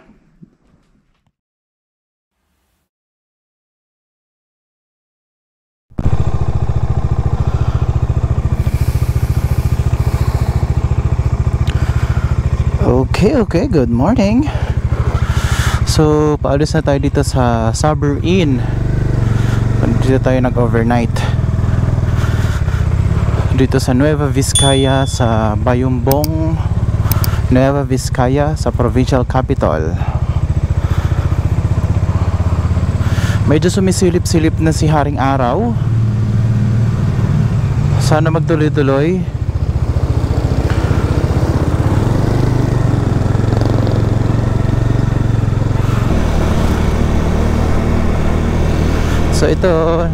Speaker 3: Okay, good morning. So, paalis na tayo dito sa Sober Inn. Dito tayo nag-overnight. Dito sa Nueva Vizcaya, sa Bayumbong, Nueva Vizcaya, sa provincial capital. Medyo sumisilip-silip na si Haring Araw. Sana magtuloy-tuloy. So ito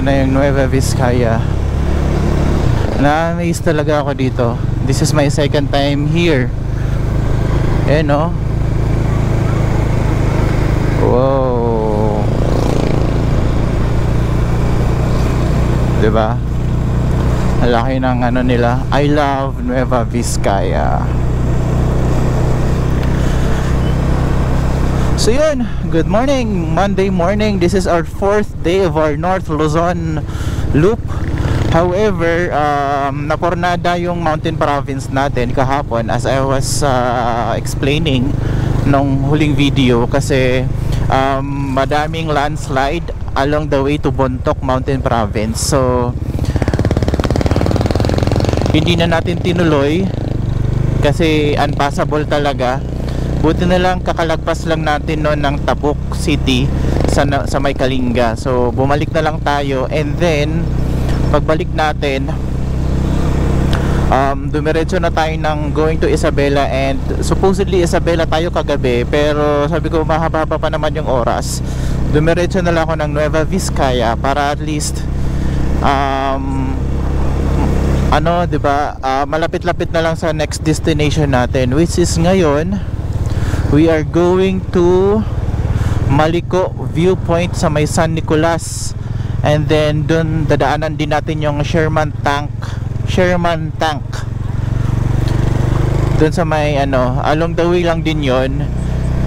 Speaker 3: na yung Nueva Vizcaya. Na-amaze talaga ako dito. This is my second time here. No? Wow. Diba? Ang laki ng ano nila. I love Nueva Vizcaya. So yun, good morning, Monday morning. This is our 4th day of our North Luzon loop. However, napornada yung mountain province natin kahapon as I was explaining nung huling video kasi madaming landslide along the way to Bontoc Mountain Province. So hindi na natin tinuloy kasi unpassable talaga. Buti na lang kakalagpas lang natin noon ng Tabuk City sa may Kalinga. So bumalik na lang tayo and then pagbalik natin dumiretso na tayo ng going to Isabela, and supposedly Isabela tayo kagabi pero sabi ko mahaba pa naman yung oras. Dumiretso na lang ako ng Nueva Vizcaya para at least diba, malapit-lapit na lang sa next destination natin, which is ngayon we are going to Maliko Viewpoint sa may San Nicolas, and then dun dadaanan din natin yung Sherman Tank dun sa may along the way lang din yon.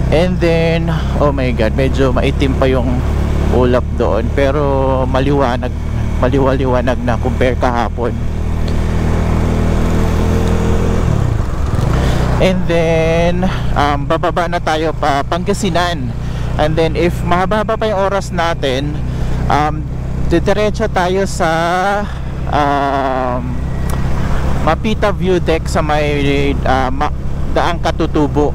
Speaker 3: And then oh my god, medyo maitim pa yung ulap doon, pero maliwanag na compare kahapon. And then bababa na tayo pa Pangasinan, and then if mahaba pa yung oras natin, didiretso tayo sa Mapita View Deck sa may Daang Katutubo.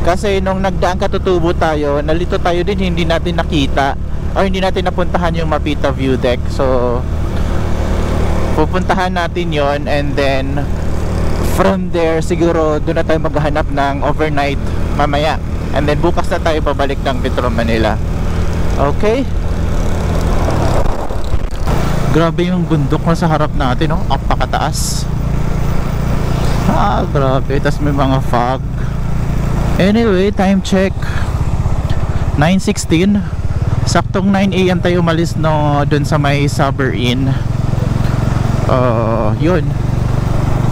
Speaker 3: Kasi nung nagdaang Katutubo tayo, nalito tayo din, hindi natin nakita o hindi natin napuntahan yung Mapita View Deck. So pupuntahan natin yon, and then from there siguro doon na tayo maghahanap ng overnight mamaya, and then bukas na tayo pabalik ng Metro Manila. Okay, grabe yung bundok na sa harap natin, no? Apakataas. Grabe, tas may mga fog. Anyway, time check 9:16. Saktong 9 AM tayo umalis, no, dun sa may Saber Inn. Yun.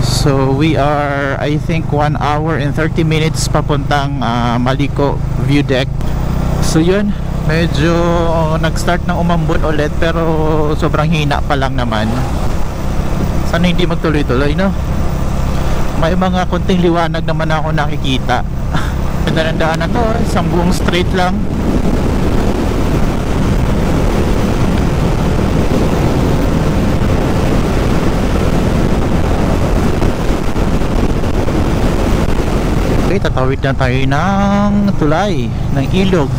Speaker 3: So we are, I think, 1 hour and 30 minutes papuntang Maliko View Deck. So yun, medyo nag-start ng umambon ulit, pero sobrang hina pa lang naman. Sana hindi magtuloy-tuloy, no? May mga konting liwanag naman ako nakikita. Ganda na to, isang buong straight lang. Okay, tatawid na tayo ng tulay, ng ilog.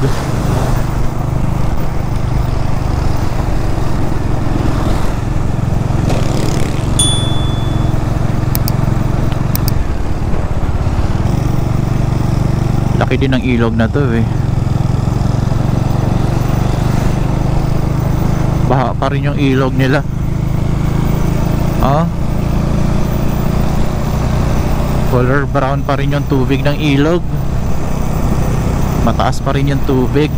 Speaker 3: Laki din ng ilog na to eh. Baha pa rin yung ilog nila. Color brown pa rin yung tubig ng ilog. Mataas pa rin yung tubig.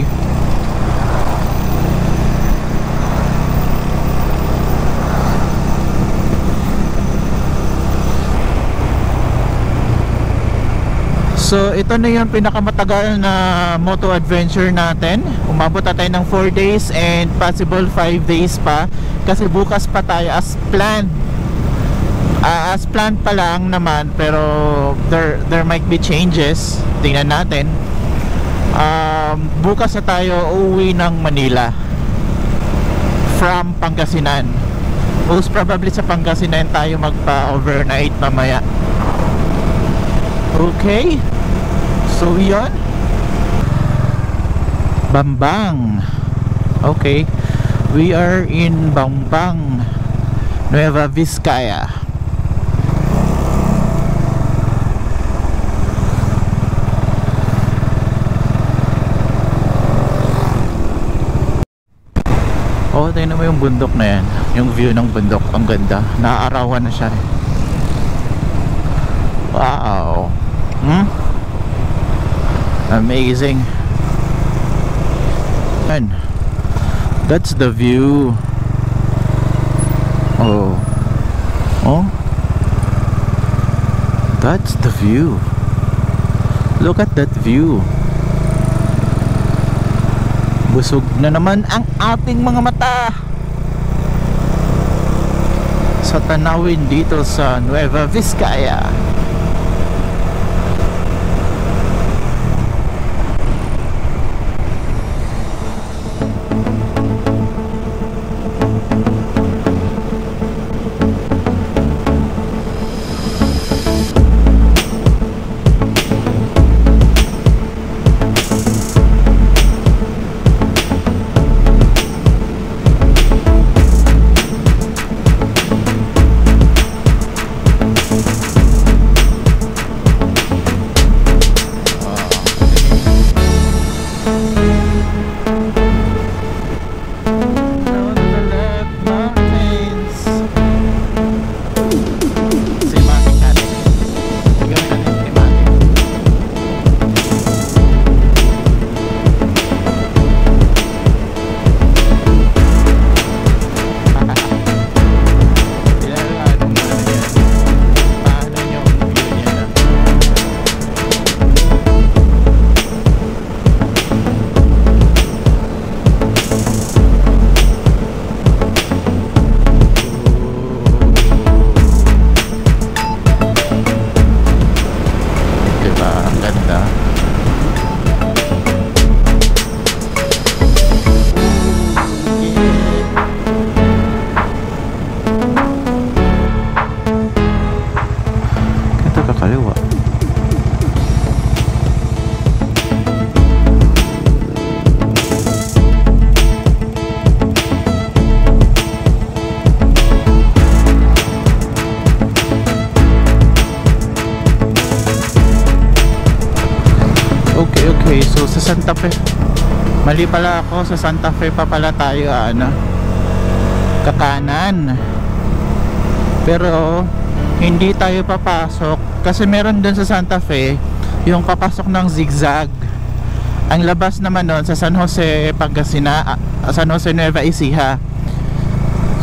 Speaker 3: So ito na yung pinakamatagal na moto adventure natin. Umabot na tayo ng 4 days and possible 5 days pa, kasi bukas pa tayo as planned. As planned pa lang naman, pero there might be changes. Tingnan natin. Bukas na tayo uuwi ng Manila from Pangasinan. Most probably sa Pangasinan tayo magpa-overnight mamaya. Okay, so yun, Bambang. Okay, we are in Bambang, Nueva Vizcaya. Oh, tingnan mo yung bundok na yan. Yung view ng bundok, ang ganda. Naaarawan na siya. Wow. Amazing. And that's the view. Oh. That's the view. Look at that view. Busog na naman ang ating mga mata sa tanawin dito sa Nueva Vizcaya. Okay, so sa Santa Fe, mali pala ako, sa Santa Fe pa pala tayo kakanan, pero hindi tayo papasok kasi meron dun sa Santa Fe yung papasok ng zigzag. Ang labas naman nun sa San Jose Pangasinan, San Jose Nueva Ecija.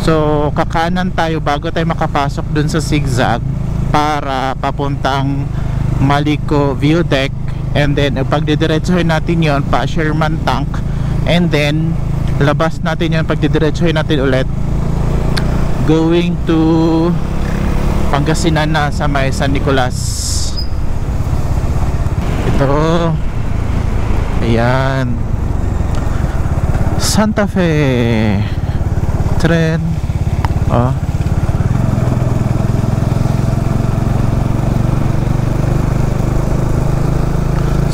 Speaker 3: So kakanan tayo bago tayo makapasok dun sa zigzag para papuntang Malico View Deck, and then pagdidiretsuhin natin yon pa Sherman Tank, and then labas natin yon, pagdidiretsuhin natin ulit going to Pangasinan na sa may San Nicolas. Ito, ayan, Santa Fe tren.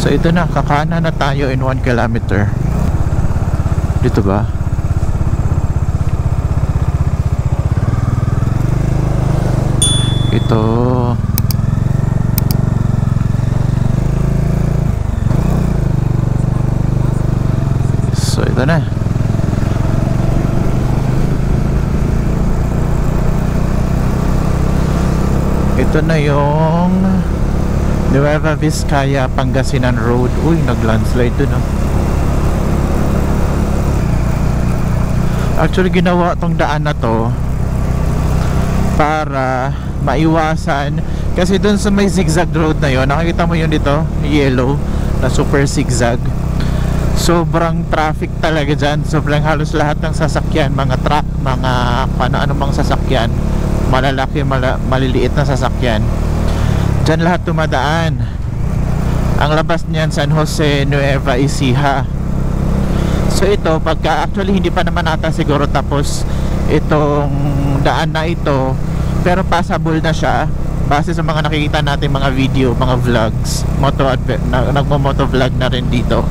Speaker 3: So ito na, kakanan na tayo in 1 kilometer. Dito ba? Ito. So ito na. Ito na yung Nueva Vizcaya Pangasinan Road. Uy, nag-landslide dun Actually ginawa tong daan na to para maiwasan, kasi dun sa may zigzag road na yon, nakikita mo yun dito, yellow na super zigzag, sobrang traffic talaga dyan. Sobrang, halos lahat ng sasakyan, mga truck, mga ano mang sasakyan, malalaki, maliliit na sasakyan, dyan lahat tumadaan. Ang labas niyan San Jose Nueva Ecija. So ito, pagka actually hindi pa naman ata siguro tapos itong daan na ito, pero passable na siya base sa mga nakikita natin mga video, mga vlogs, nagmo-moto vlog na rin dito.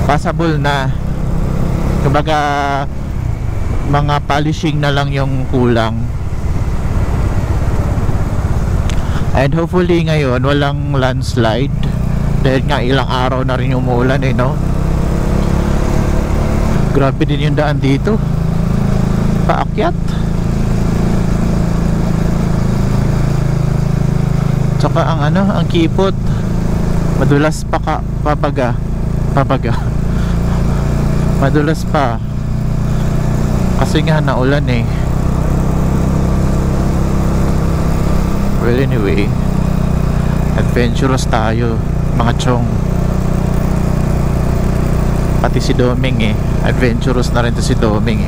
Speaker 3: Passable na, kumbaga mga polishing na lang yung kulang. And hopefully ngayon walang landslide, dahil nga ilang araw na rin umuulan no. Grabe din yung daan dito, paakyat. Tsaka ang kipot, madulas pa pabaga. Madulas pa kasi nga naulan Well anyway, adventurous tayo mga chong. Pati si Doming adventurous na rin to si Doming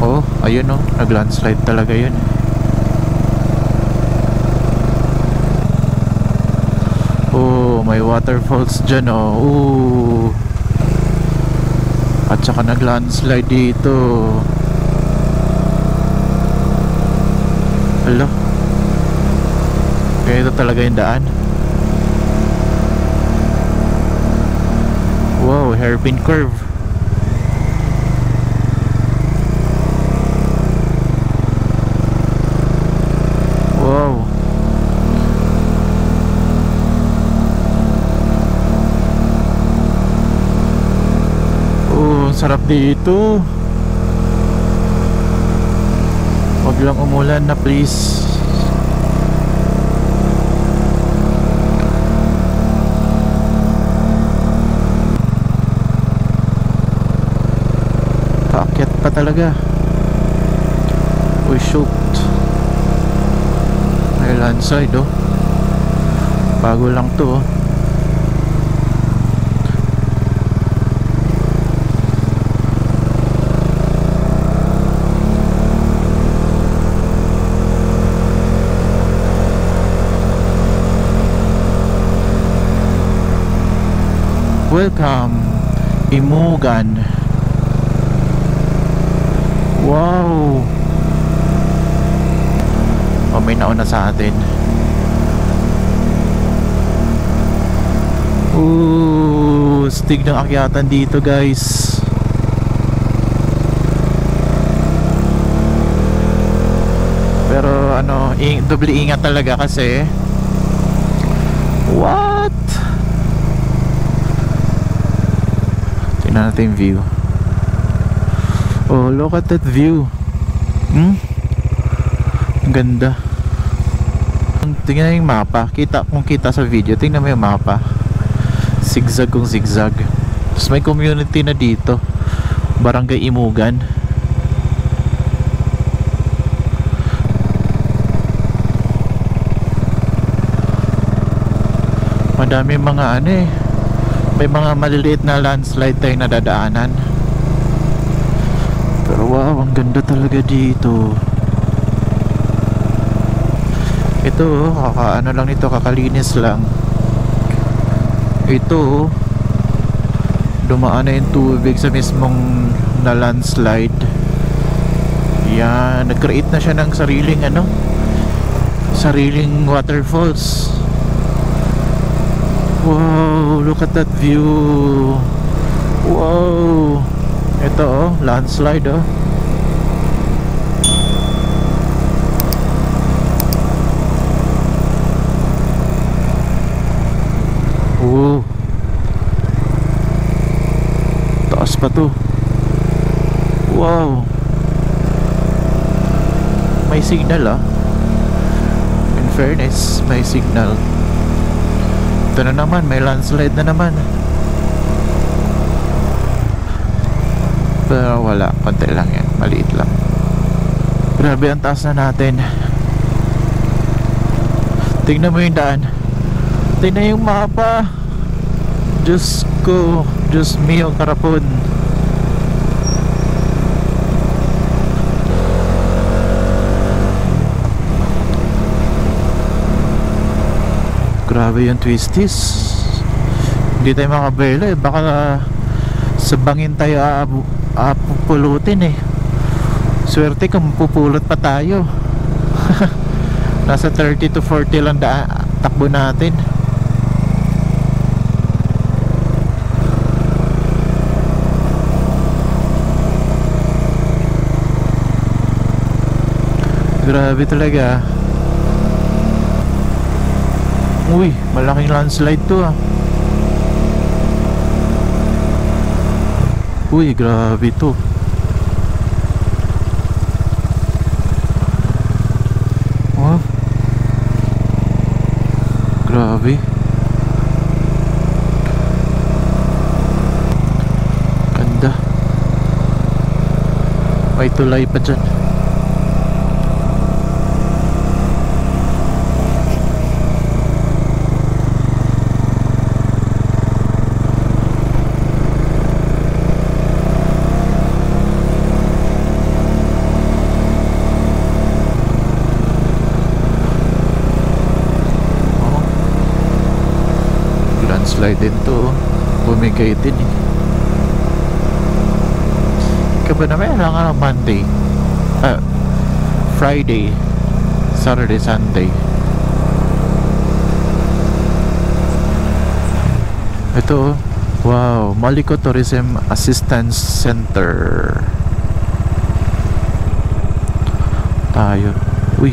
Speaker 3: Oh, ayun nag-landslide talaga yun. Oh, may waterfalls dyan Ooh. At saka nag-landslide dito. Hello, kaya ito talaga yung daan. Wow, hairpin curve. Wow. Oh, sarap dito. Wag lang umulan na please. Paakyat pa talaga. Uy, shoot. May landslide bago lang to Welcome Imugan. Wow. May nauna sa atin. Stig ng akyatan dito guys. Pero doble ingat talaga kasi What? Tingnan natin yung view. Oh, look at that view. Ang ganda. Tingnan yung mapa. Kung kita sa video, tingnan mo yung mapa. Zigzag kung zigzag. Tapos may community na dito. Barangay Imugan. Madami mga may mga maliliit na landslide tayo nadadaanan. Pero wow, ang ganda talaga dito. Ito, lang nito, kakalinis lang. Ito, dumaan na yung tubig sa mismong na landslide. Yan, nag-create na siya ng sariling waterfalls. Wow, look at that view. Wow. Ito landslide Oh. Taas pa to. Wow. May signal In fairness, may signal. Ito na naman, may landslide na naman. Pero wala, konti lang yan, maliit lang. Grabe, ang taas na natin. Tingnan mo yung daan. Tingnan yung mapa. Diyos ko, Diyos mio, karapon. Grabe yung twisties. Hindi tayo makabela baka sa bangin tayo pupulutin Swerte kung pupulot pa tayo. Nasa 30 to 40 lang takbo natin. Grabe talaga. Uy, malaking landslide to Uy, grabe to. Oh. Grabe. Ganda. May tulay pa dyan. Slide din to. Pumigay din Kaba na may lang Monday, Friday, Saturday, Sunday. Ito wow, Maliko Tourism Assistance Center. Tayo. Uy,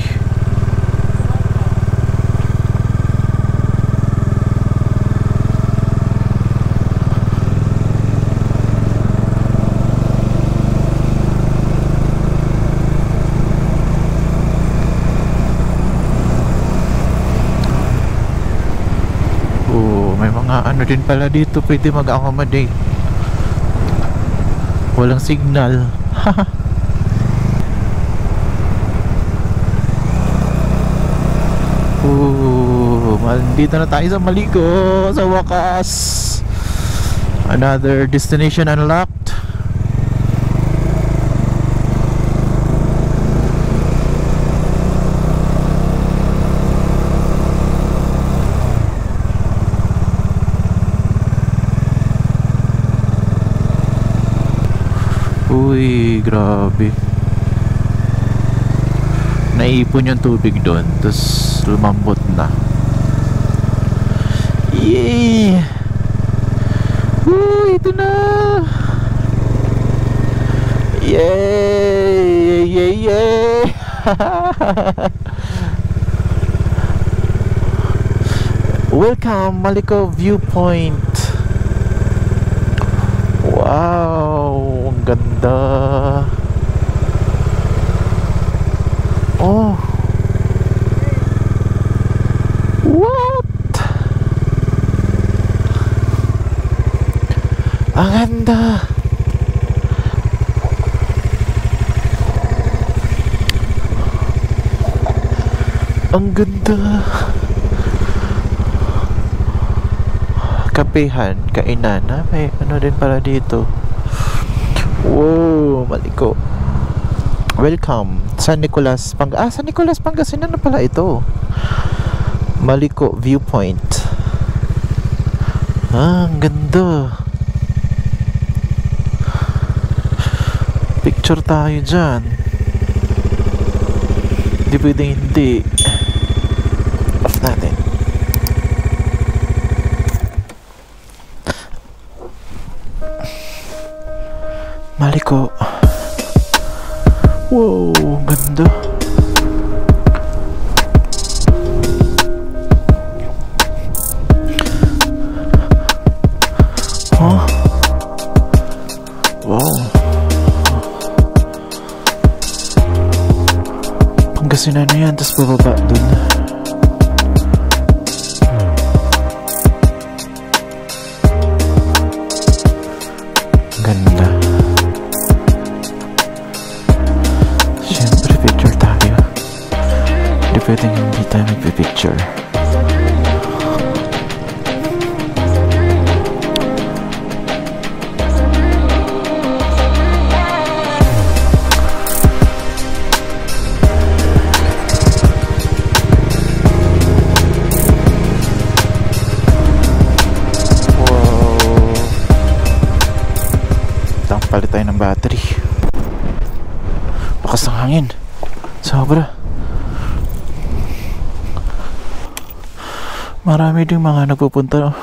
Speaker 3: din pala dito pwede mag-accommodate. Walang signal. Dito na tayo sa Maliko sa wakas. Another destination unlocked. Uy, grabe. Naipon yung tubig doon, tapos lumambot na. Yay! Uy, ito na! Yay! Yay! Yay! Welcome, Maliko Viewpoint. Wow, ang ganda. Oh. What? Ang ganda. Ang ganda. Kapehan, kainan. May ano din pala dito. Wow, Maliko. Welcome, San Nicolas, San Nicolas, Pangasinan na pala ito. Maliko Viewpoint. Ang ganda. Picture tayo dyan. Hindi pwedeng hindi. Off natin. Maliko. Wow, ganda. Huh? Wow. Pangasinan na yan, tapos bababa dun. Ganda. Siyempre, picture tayo. Hindi pwedeng hindi tayo magpipicture. Palit tayo ng battery. Lakas ng hangin. Sobra. Marami ding mga nagpupunta.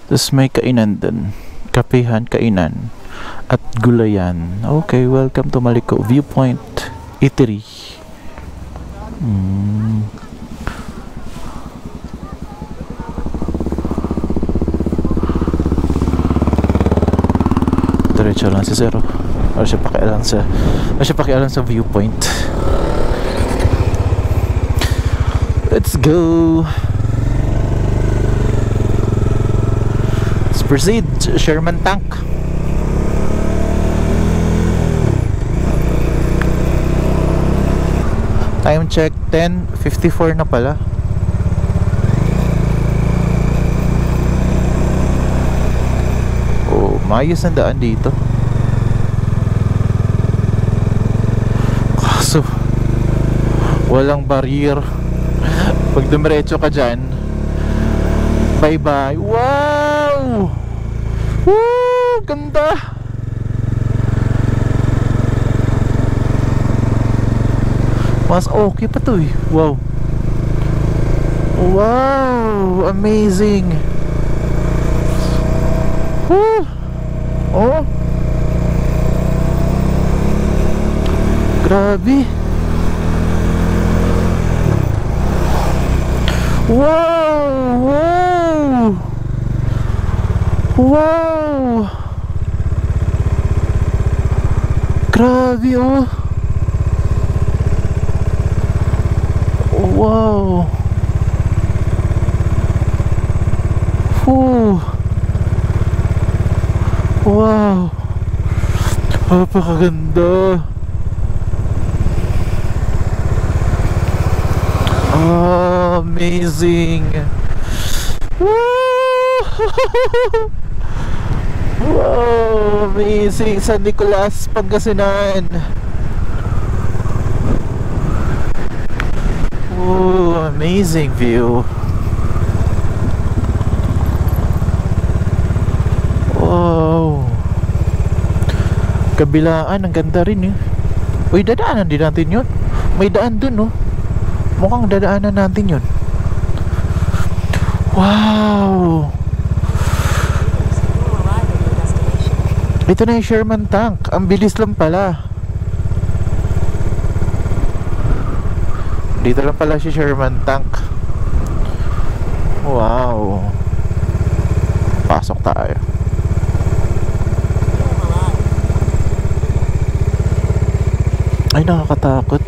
Speaker 3: Tapos may kainan dun. Kapehan, kainan. At gulayan. Okay, welcome to Maliko Viewpoint Eatery. Diretso lang si Zero. Wala siya pakialam sa viewpoint. Let's go. Let's proceed. Sherman Tank. Time check 10:54 na pala. Maayos ang daan dito. Kaso walang barrier. Pag dumiretso ka dyan, bye bye. Wow! Woo! Ganda! Mas okay pa to eh. Wow! Wow! Amazing! Woo! Oh, grabe. Wow, wow, wow, grabe. Oh, wow. Wow, napakaganda. Amazing. Wow, amazing. San Nicolas, Pangasinan. Oh, amazing view. Wow. Kabilaan, ang ganda rin eh. Uy, dadaanan din natin yun. May daan dun oh. Mukhang dadaanan natin yun. Wow. Ito na yung Sherman Tank. Ang bilis lang pala. Dito lang pala si Sherman Tank. Wow. Pasok tayo. Ay, nakakatakot.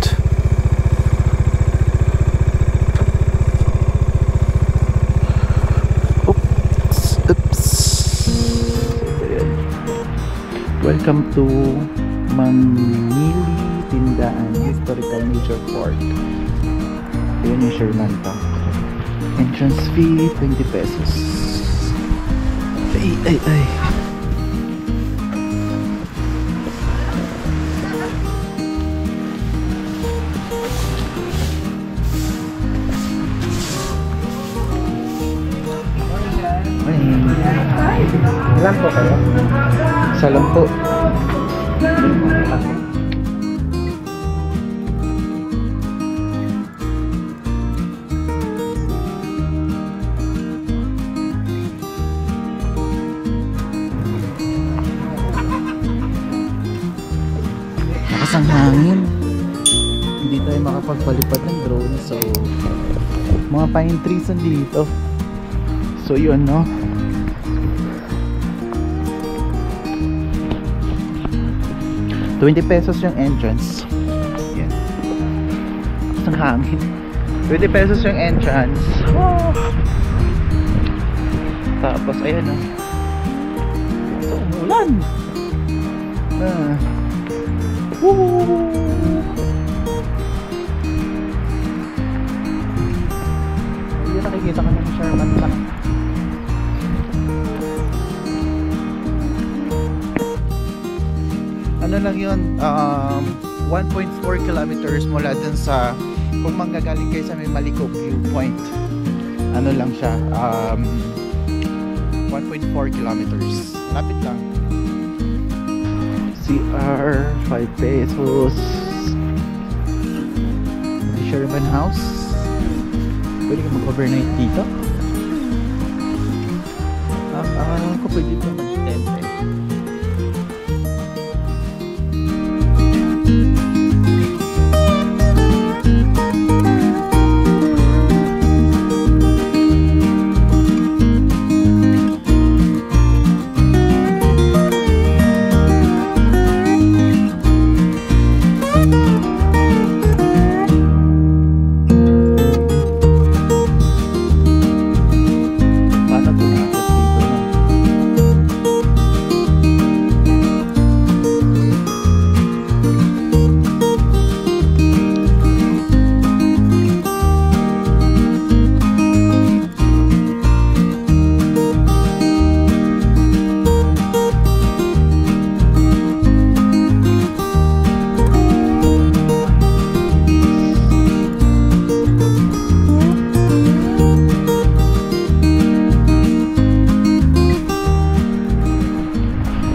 Speaker 3: Oops. Ayan. Welcome to Mamili Tindaan Historical Nature Park. Ayan yung Sherman Park. Entrance fee 20 pesos. Ay.
Speaker 2: Ilan po kayo?
Speaker 3: Isa lang po. Lakas ang hangin. Hindi tayo makapagpalipad ng drone, so mga pine trees nandito. So yun, no? ₱20 yung entrance. Yan. Ang hangin. ₱20 yung entrance. Oh. Tapos ayan, oh. So umulan. Woo! Ayun, nakikita ka ng Sherman Park. Ano lang yun, 1.4 kilometers mula dun sa, kung manggagaling kayo sa may Maliko viewpoint, ano lang siya, 1.4 kilometers, lapit lang. CR 5 pesos. Sherman House, pwede ka mag-overnight dito. Ko pwede dito mag-tent.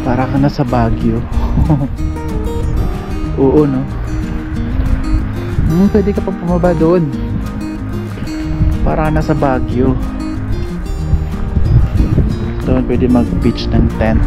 Speaker 3: Para ka na sa Baguio. Oo, no? Pwede ka pang pumaba doon. Para ka na sa Baguio. Doon pwede mag-pitch ng tent.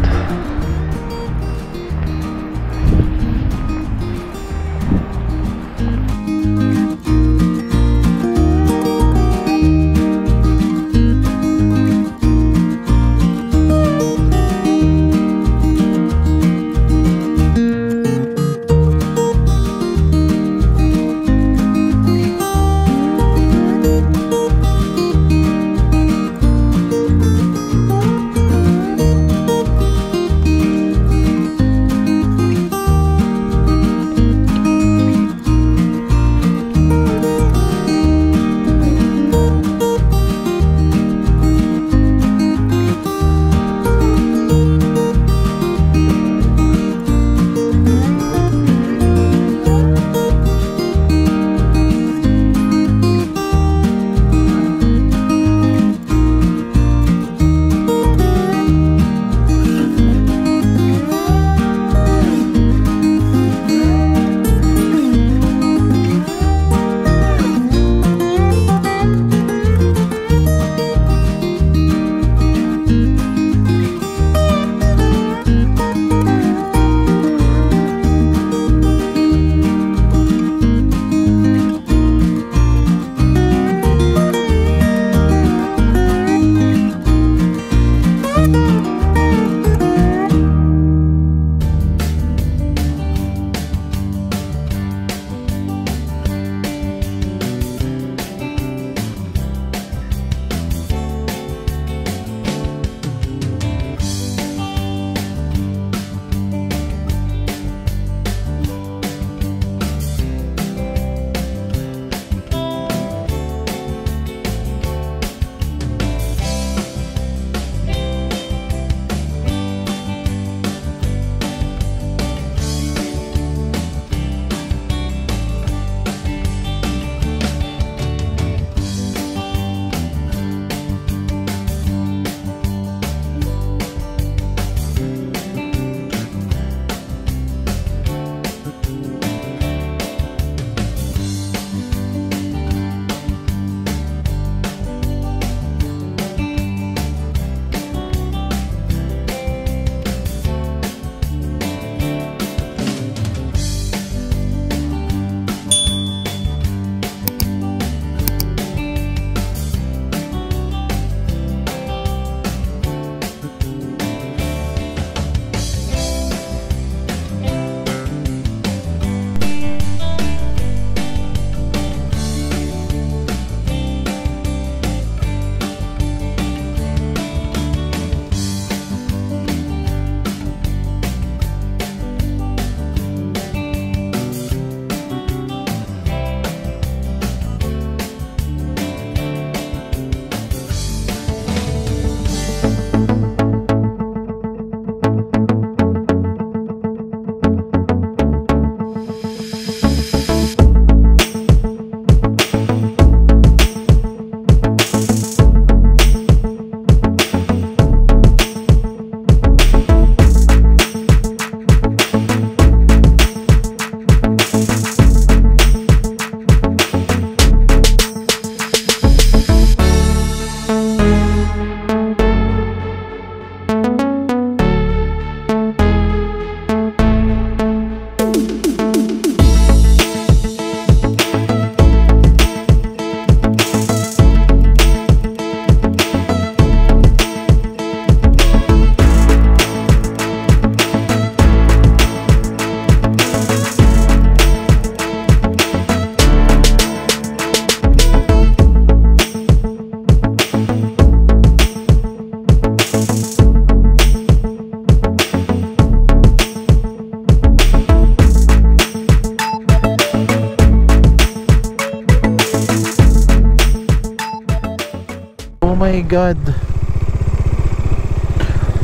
Speaker 3: my God.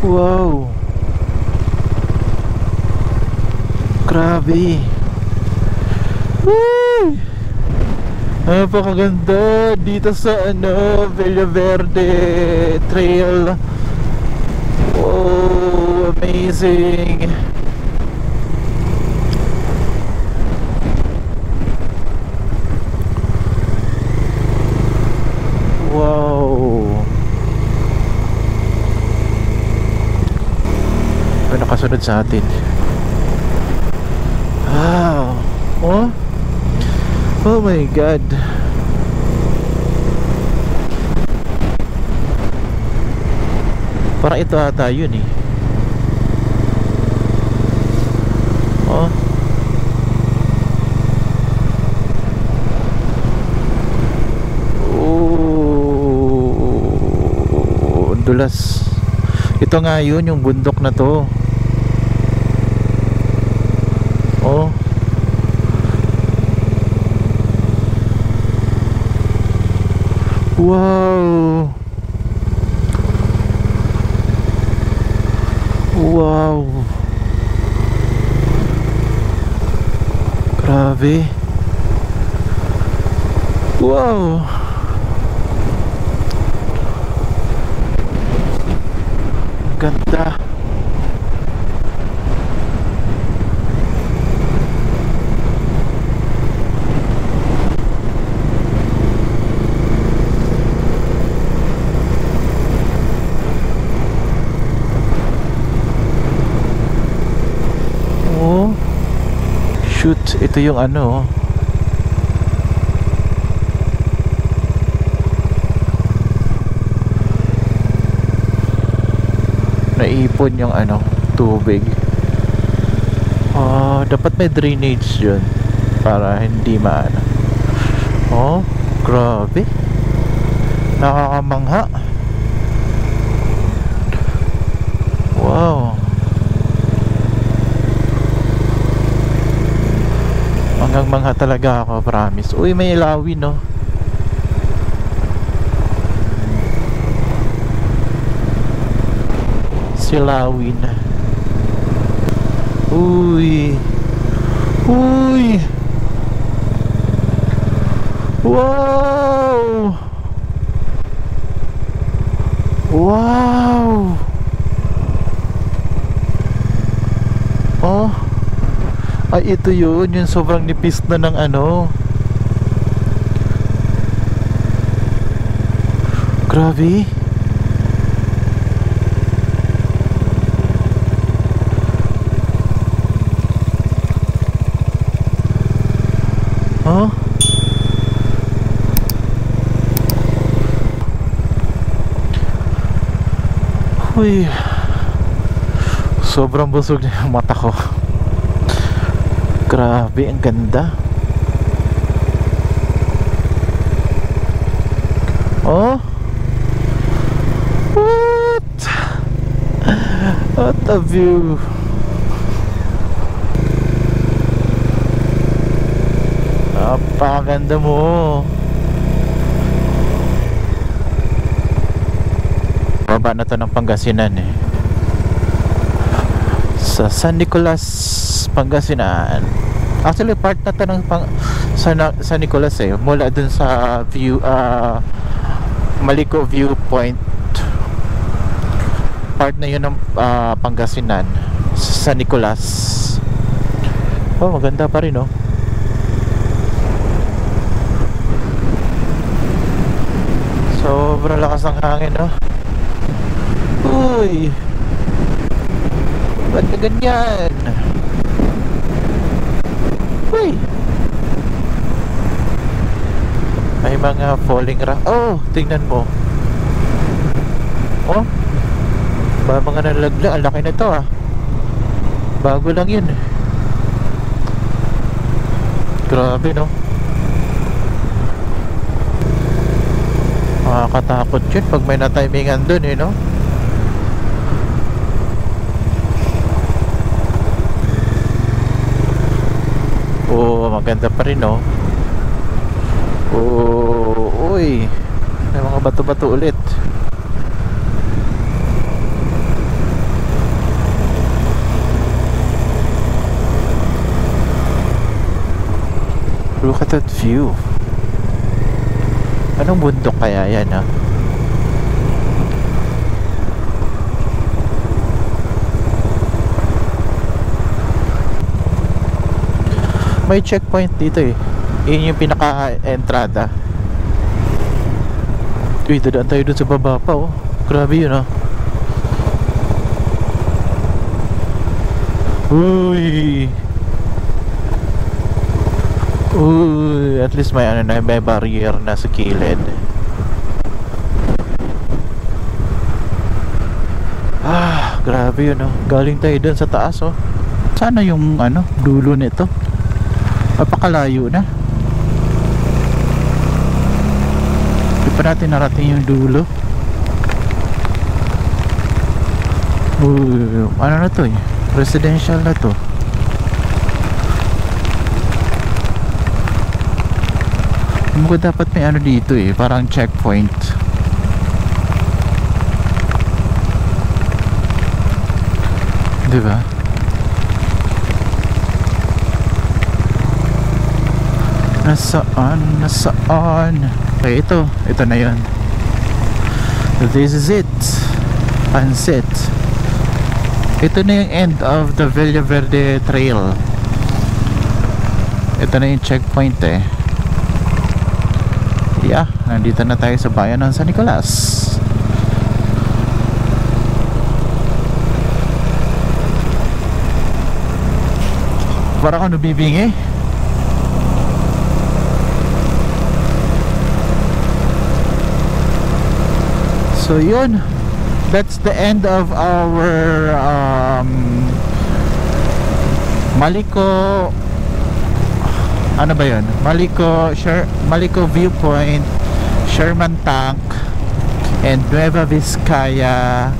Speaker 3: Wow. Grabe. Woo! Napakaganda dito sa Villaverde Trail. Oh, amazing. Wow. May nakasunod sa atin. Wow. Oh. Oh my God. Parang ito ata yun eh. Oh. Oh. Dulas. Ito nga yun, yung bundok na to. Oh. Wow. Wow. Grabe. Wow. Ganda. Shoot, ito yung naipon yung tubig. Dapat may drainage yun para hindi maano. Oh, grabe. Nakakamangha. Wow. Mangha talaga ako, promise. Uy, may ilawin, no? Silawin. Uy. Uy. Wow. Wow. Oh. Ay, ito yun, yung sobrang nipis na ng grabe. Oh. Uy. Sobrang busog na yung mata ko. Grabe, ang ganda. Oh. What a view. Napakaganda mo. Baba na to ng Pangasinan eh. Sa San Nicolas, Pangasinan. Actually part na to ng San Nicolas eh. Mula dun sa view Maliko viewpoint. Part na yun ng Pangasinan, San Nicolas. Oh, maganda pa rin oh. Sobrang lakas ng hangin oh. Uy, ba't na ganyan? Uy, may mga falling rock. Oh, tingnan mo. Oh, ba mga nalaglag. Ang laki na to ah. Bago lang yun. Grabe no. Makakatakot yun pag may natimingan dun eh no. Oh, maganda pa rin no. Oh, uy. May mga bato-bato ulit. Look at that view. Anong bundok kaya yan, ah? May checkpoint dito eh. Yun yung pinaka-entrada. Uy, dadaan tayo dun sa baba pa, oh. Grabe yun, oh. Uy. Uy, at least may ano na, may barrier na sa kilid. Ah, grabe yun, oh. Galing tayo dun sa taas, oh. Sana yung ano, dulo nito. Napakalayo na. Di pa natin narating yung dulo. Uy, ano na to eh? Residential na to. Mukha dapat may ano dito eh, parang checkpoint. Di ba? Nasaan? Nasaan? Okay, ito na yun. This is it. Pansit. Ito na yung end of the Villa Verde Trail. Ito na yung checkpoint eh. Yeah, nandito na tayo sa bayan ng San Nicolas. Parang ako nabibingi. So yun, that's the end of our Maliko, ano ba yun? Maliko Viewpoint, Sherman Tank, and Nueva Vizcaya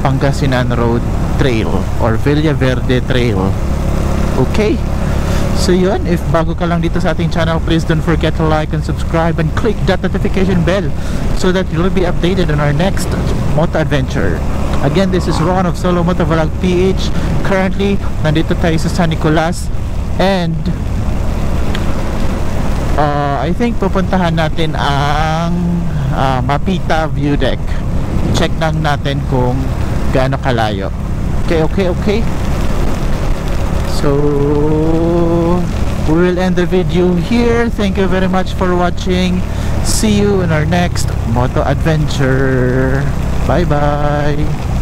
Speaker 3: Pangasinan Road Trail or Villa Verde Trail. Okay? So yun, if bago ka lang dito sa ating channel, please don't forget to like and subscribe and click that notification bell so that you'll be updated on our next moto adventure. Again, this is Ron of Solo Moto Vlog PH. Currently, nandito tayo sa San Nicolas and I think pupuntahan natin ang Mapita View Deck. Check lang natin kung gaano kalayo. Okay. So we will end the video here. Thank you very much for watching. See you in our next moto adventure. Bye bye.